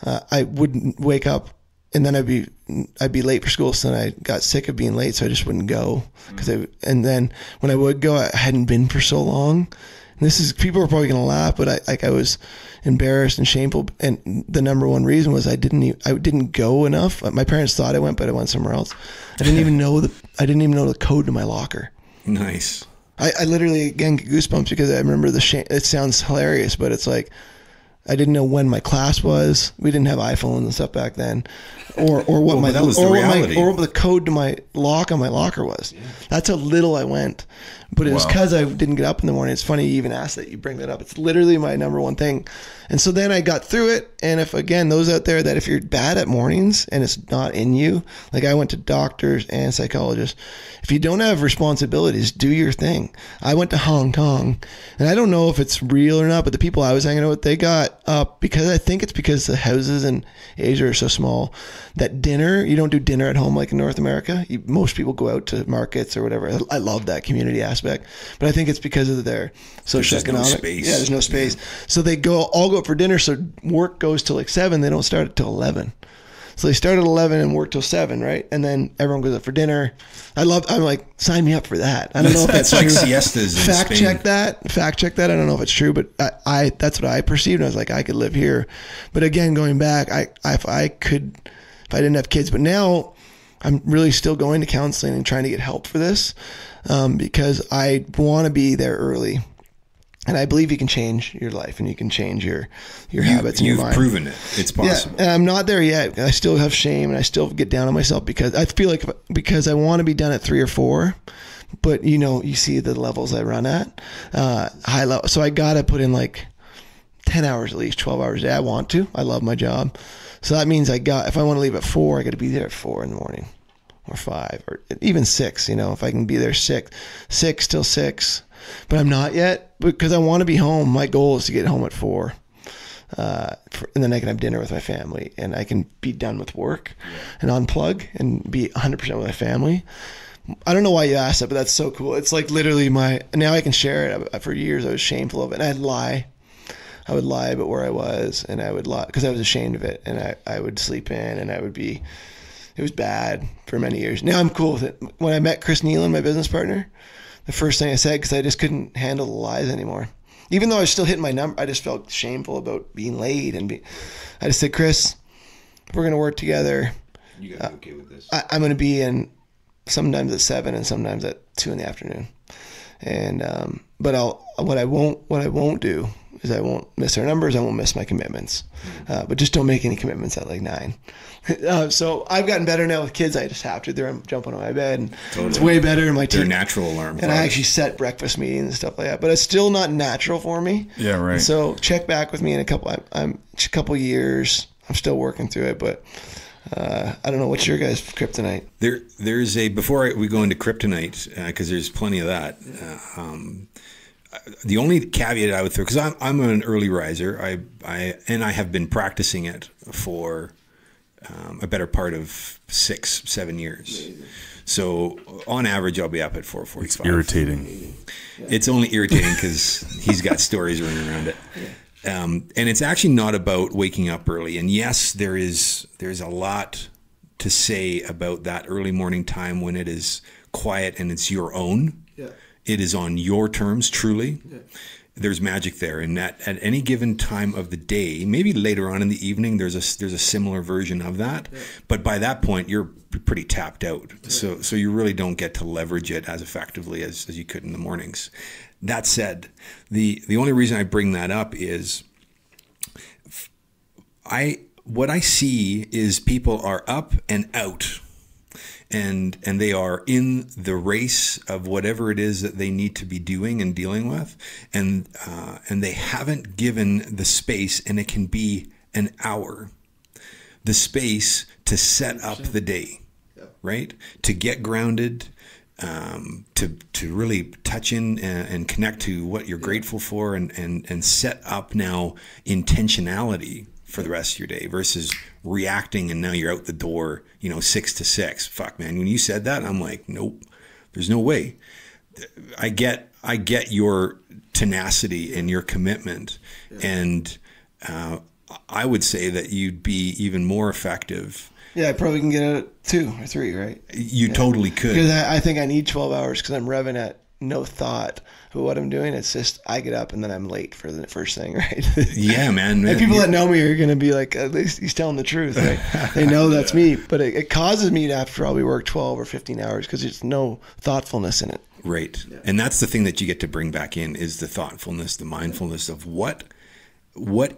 I wouldn't wake up, and then I'd be late for school. So then I got sick of being late. So I just wouldn't go and then when I would go, I hadn't been for so long. And people are probably going to laugh, but I was embarrassed and shameful. And the number one reason was I didn't go enough. My parents thought I went, but I went somewhere else. I didn't even know the code to my locker. Nice. I literally, again, get goosebumps because I remember the shame. It sounds hilarious, but it's like, I didn't know when my class was. We didn't have iPhones and stuff back then, or what what the code to my lock on my locker was. Yeah. That's how little I went. But it was because I didn't get up in the morning. It's funny you even asked that. You bring that up. It's literally my number one thing. And so then I got through it. And if, again, those out there that if you're bad at mornings and it's not in you, like I went to doctors and psychologists. If you don't have responsibilities, do your thing. I went to Hong Kong, and I don't know if it's real or not, but the people I was hanging out with, they got up because I think it's because the houses in Asia are so small that dinner, you don't do dinner at home like in North America. Most people go out to markets or whatever. I love that community aspect, but I think it's because of their socioeconomic. No space. Yeah, there's no space. So they all go out for dinner. So work goes till 7. They don't start until 11. So they start at 11 and work till 7, right? And then everyone goes out for dinner. I'm like, sign me up for that. I don't know if that's like true. Siestas. Fact check that. I don't know if it's true, but I that's what I perceived. I was like, I could live here. But again, going back, if I didn't have kids, but now I'm really still going to counseling and trying to get help for this because I want to be there early. And I believe you can change your life and you can change your habits and your mind. You've proven it. It's possible. Yeah, and I'm not there yet. I still have shame and I still get down on myself because I feel like because I want to be done at 3 or 4, but you see the levels I run at, high level. So I got to put in 10 hours at least, 12 hours a day. I want to. I love my job. So that means if I want to leave at 4, I got to be there at 4 in the morning or 5 or even 6, if I can be there 6 till 6. But I'm not yet because I want to be home. My goal is to get home at 4. And then I can have dinner with my family and I can be done with work and unplug and be 100% with my family. I don't know why you asked that, but that's so cool. It's like literally now I can share it. For years I was shameful of it, and I'd lie. I would lie about where I was, and I would lie because I was ashamed of it, and I would sleep in, and it was bad for many years. Now I'm cool with it. When I met Chris Nealon, my business partner, the first thing I said, because I just couldn't handle the lies anymore. Even though I was still hitting my number, I just felt shameful about being late, I just said, Chris, if we're going to work together, You gotta be okay with this. I'm going to be in sometimes at 7 and sometimes at 2 in the afternoon. And, but what I won't do is I won't miss our numbers. I won't miss my commitments. But just don't make any commitments at like 9. So I've gotten better now with kids. I just have to. They're jumping on my bed, and it's way better in my team. They're natural alarm And I actually set breakfast meetings and stuff like that. But it's still not natural for me. Yeah, right. So check back with me in a couple years. I'm still working through it, but I don't know. What's your guys' kryptonite? There's before we go into kryptonite, because there's plenty of that. The only caveat I would throw, because I'm an early riser, I have been practicing it for a better part of 6-7 years. So on average, I'll be up at 4:45. It's irritating. It's only irritating because he's got stories running around it. And it's actually not about waking up early. And yes, there's a lot to say about that early morning time when it is quiet and it's your own. Yeah. It is on your terms, truly. Yeah. There's magic there. And that at any given time of the day, maybe later on in the evening, there's a similar version of that. Yeah. But by that point, you're pretty tapped out. Yeah. So you really don't get to leverage it as effectively as you could in the mornings. That said, the only reason I bring that up is what I see is people are up and out, and they are in the race of whatever it is that they need to be doing and dealing with, and they haven't given the space, and it can be an hour, the space to set up the day, right? To get grounded. To really touch in and connect to what you're grateful for and set up now intentionality for the rest of your day versus reacting and now you're out the door, 6 to 6. Fuck, man. When you said that, I'm like, nope, there's no way. I get your tenacity and your commitment. And I would say that you'd be even more effective. Yeah, I probably can get out at 2 or 3, right? You totally could. Because I think I need 12 hours because I'm revving at no thought of what I'm doing. It's just I get up and then I'm late for the first thing, right? Yeah, man. And people that know me are going to be like, at least he's telling the truth, right? They know that's me. But it causes me to have to probably work 12 or 15 hours because there's no thoughtfulness in it. Right. Yeah. And that's the thing that you get to bring back in is the thoughtfulness, the mindfulness of what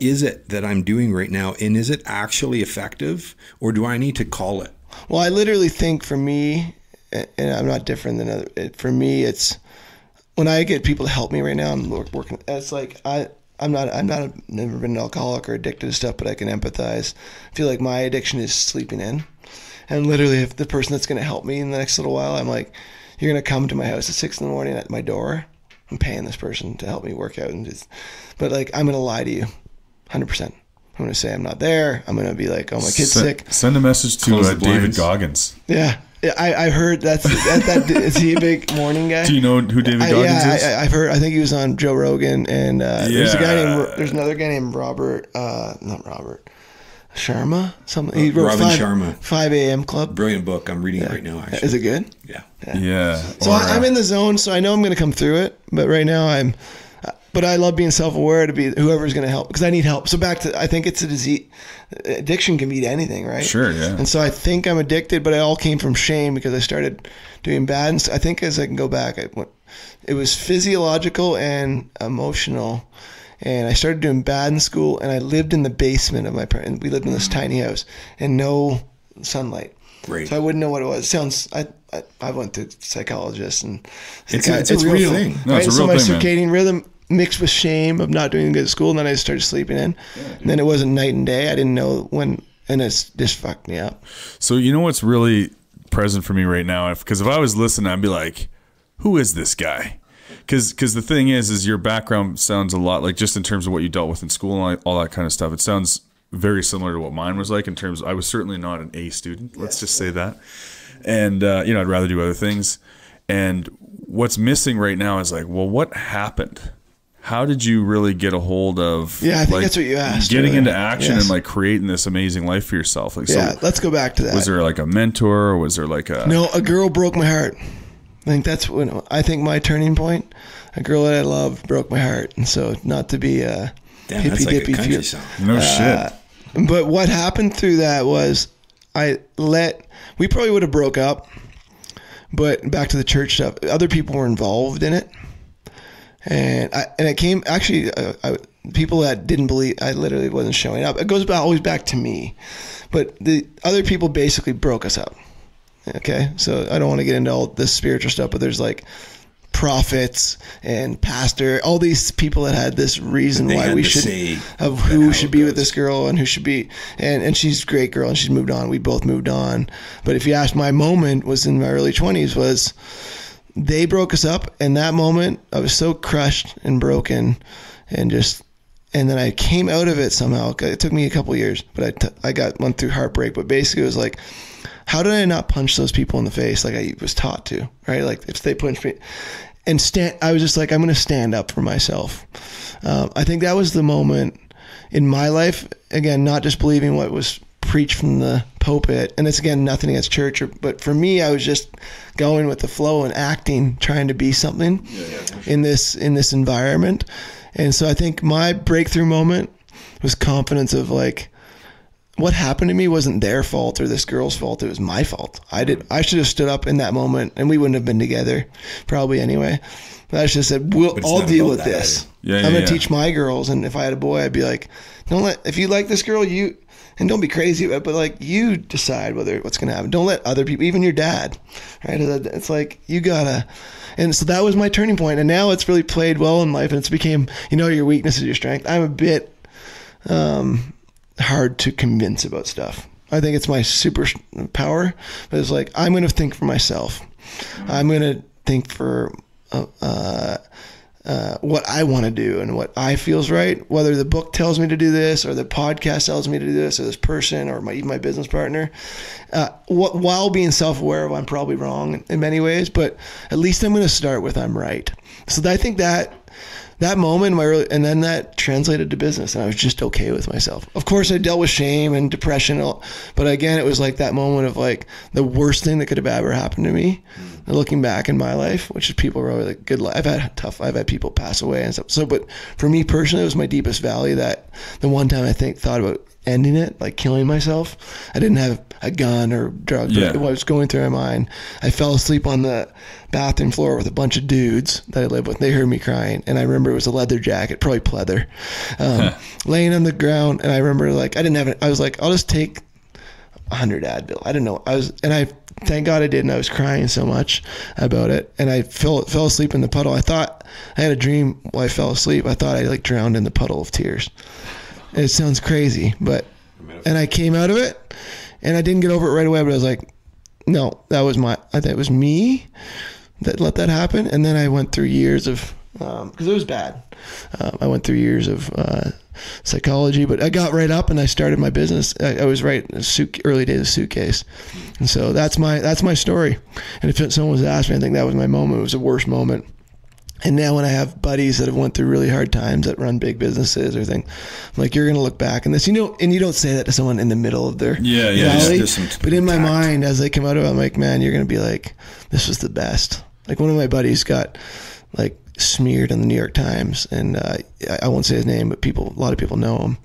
is it that I'm doing right now? And is it actually effective or do I need to call it? Well, I literally think for me, and I'm not different than other, for me, it's when I get people to help me right now, I'm working. It's like, I've never been an alcoholic or addicted to stuff, but I can empathize. I feel like my addiction is sleeping in. And literally if the person that's going to help me in the next little while, I'm like, you're going to come to my house at 6 a.m. at my door. I'm paying this person to help me work out but like, I'm going to lie to you 100%. I'm going to say I'm not there. I'm going to be like, oh, my kid's sick. Send a message to David Goggins. Yeah. I heard that is he a big morning guy? Do you know who David Goggins is? I've heard. I think he was on Joe Rogan, and there's another guy named Robert, not Robert, Sharma. Something. He wrote Robin Sharma. 5 a.m. Club. Brilliant book. I'm reading it right now. Actually, is it good? Yeah. So I'm in the zone, so I know I'm going to come through it. But right now But I love being self-aware to be whoever's going to help because I need help. So back to, I think it's a disease. Addiction can be to anything, right? Sure, yeah. And so I think I'm addicted, but it all came from shame because I started doing bad. And so I think as I can go back, it was physiological and emotional. And I started doing bad in school, and I lived in the basement of my parents. We lived in this tiny house and no sunlight. Great. So I wouldn't know what it was. It sounds. I went to psychologists, and it's a real thing. No, it's a real my thing, circadian rhythm mixed with shame of not doing good at school. And then I started sleeping in. And then it wasn't night and day. I didn't know when, and it's just fucked me up. So you know what's really present for me right now? Because if I was listening, I'd be like, who is this guy? Because the thing is your background sounds a lot like, just in terms of what you dealt with in school and all that kind of stuff, it sounds very similar to what mine was like in terms of, I was certainly not an A student. Let's just say that. And, you know, I'd rather do other things. And what's missing right now is like, well, what happened? How did you really get a hold of? Yeah, I think that's what you asked. Getting into action and like creating this amazing life for yourself. Like, yeah, so let's go back to that. Was there like a mentor? Or was there like a? No, a girl broke my heart. I think that's when I think my turning point. A girl that I loved broke my heart, and so not to be a hippy dippy song. No shit. But what happened through that was we probably would have broke up. But back to the church stuff, other people were involved in it. And it came actually people that didn't believe I literally wasn't showing up. It goes always back to me, but the other people basically broke us up. Okay, so I don't want to get into all this spiritual stuff, but there's like prophets and pastor, all these people that had this reason why we should of who should be with this girl and who should be, and she's a great girl and she's moved on. We both moved on, but if you ask, my moment was in my early 20s. Was they broke us up, and that moment I was so crushed and broken, and then I came out of it somehow. It took me a couple of years, but I went through heartbreak. But basically, it was like, how did I not punch those people in the face like I was taught to? Right, like if they punched me, and I was just like, I'm going to stand up for myself. I think that was the moment in my life. Again, not just believing what was preached from the pulpit, and it's again nothing against church, but for me, I was just going with the flow and acting, trying to be something in this environment. And so I think my breakthrough moment was confidence of like, what happened to me wasn't their fault or this girl's fault. It was my fault. I should have stood up in that moment, and we wouldn't have been together probably anyway. But I should have said, I'll deal with this. I'm going to teach my girls. And if I had a boy, I'd be like, if you like this girl, and don't be crazy about it, but like, you decide what's going to happen. Don't let other people, even your dad, right? It's like, you gotta, and so that was my turning point. And now it's really played well in life, and it's became, your weakness is your strength. I'm a bit hard to convince about stuff. I think it's my super power, but it's like, I'm going to think for myself. I'm going to think for what I want to do and what I feels right, whether the book tells me to do this or the podcast tells me to do this or this person or even my business partner, while being self-aware of I'm probably wrong in many ways, but at least I'm going to start with I'm right. So I think that moment, and then that translated to business, and I was just okay with myself. Of course, I dealt with shame and depression, but again, it was like that moment of like the worst thing that could have ever happened to me. Looking back in my life, which is people were always like, good life. I've had people pass away and stuff. So, but for me personally, it was my deepest valley. That the one time I thought about ending it, like killing myself. I didn't have a gun or drugs. Yeah. What was going through my mind, I fell asleep on the bathroom floor with a bunch of dudes that I lived with. They heard me crying, and I remember it was a leather jacket, probably pleather, laying on the ground. And I remember like I didn't have it. I was like, I'll just take 100 Advil. I didn't know. Thank God I did, and I was crying so much about it. And I fell asleep in the puddle. I thought I had a dream while I fell asleep. I thought I like drowned in the puddle of tears. It sounds crazy, and I came out of it, and I didn't get over it right away. But I was like, no, I think it was me that let that happen. And then I went through years of, because it was bad. I went through years of psychology, but I got right up and I started my business. I was right in the early days of Suitcase. And so that's my story. And if someone was asking me, I think that was my moment. It was the worst moment. And now when I have buddies that have went through really hard times that run big businesses or things, I'm like, you're going to look back on this, and you don't say that to someone in the middle of their valley, but in my mind, as they come out of it, I'm like, man, you're going to be like, this was the best. Like one of my buddies got like smeared in the New York Times, and I won't say his name, but a lot of people know him.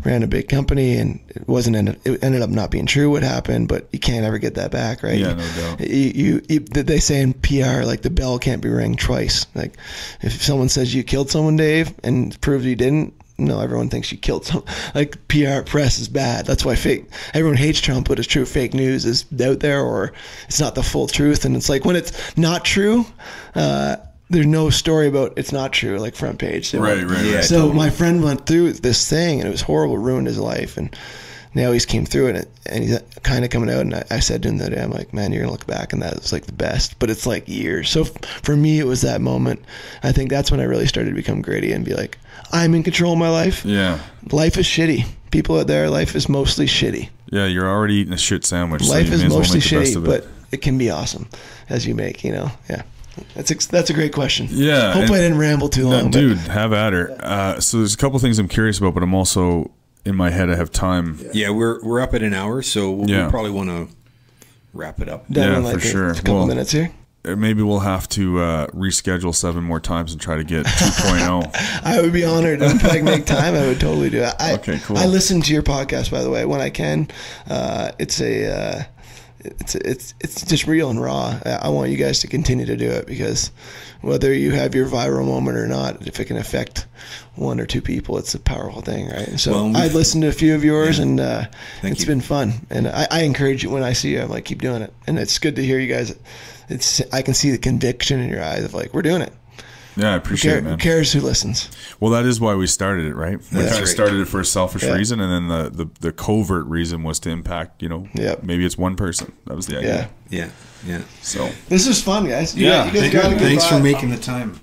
Ran a big company, and it ended up not being true what happened, but you can't ever get that back, right? Yeah, no doubt. They say in PR, like the bell can't be rang twice. Like if someone says you killed someone, Dave, and proves you didn't, no, everyone thinks you killed someone. Like PR press is bad. That's why everyone hates Trump, but it's true. Fake news is out there, or it's not the full truth. And it's like when it's not true, there's no story about it's not true, like front page. Right. So my friend went through this thing, and it was horrible, ruined his life, and now he's came through it, and he's kind of coming out. And I said to him that day, I'm like, man, you're gonna look back, and that was like the best. But it's like years. So for me, it was that moment. I think that's when I really started to become gritty and be like, I'm in control of my life. Yeah. Life is shitty. People out there, life is mostly shitty. Yeah, you're already eating a shit sandwich. Life so is mostly shitty, but it. it can be awesome as you make. Yeah. That's a great question. Yeah. Hopefully I didn't ramble too long. Dude, have at her. So there's a couple things I'm curious about, but I'm also in my head I have time. Yeah, we're up at an hour, so we'll probably want to wrap it up. Done in for sure. A couple minutes here. Maybe we'll have to reschedule 7 more times and try to get 2.0. I would be honored. If I could make time, I would totally do it. Okay, cool. I listen to your podcast, by the way, when I can. It's just real and raw. I want you guys to continue to do it, because whether you have your viral moment or not, if it can affect 1 or 2 people, it's a powerful thing, right? And so I've listened to a few of yours, and it's been fun. And I encourage you when I see you. I'm like, keep doing it. And it's good to hear you guys. I can see the conviction in your eyes of like, we're doing it. Yeah, I appreciate it, man. Who cares who listens? Well, that is why we started it, right? We kind of started it for a selfish reason, and then the covert reason was to impact, maybe it's one person. That was the idea. Yeah. So this is fun, guys. Thanks for making the time.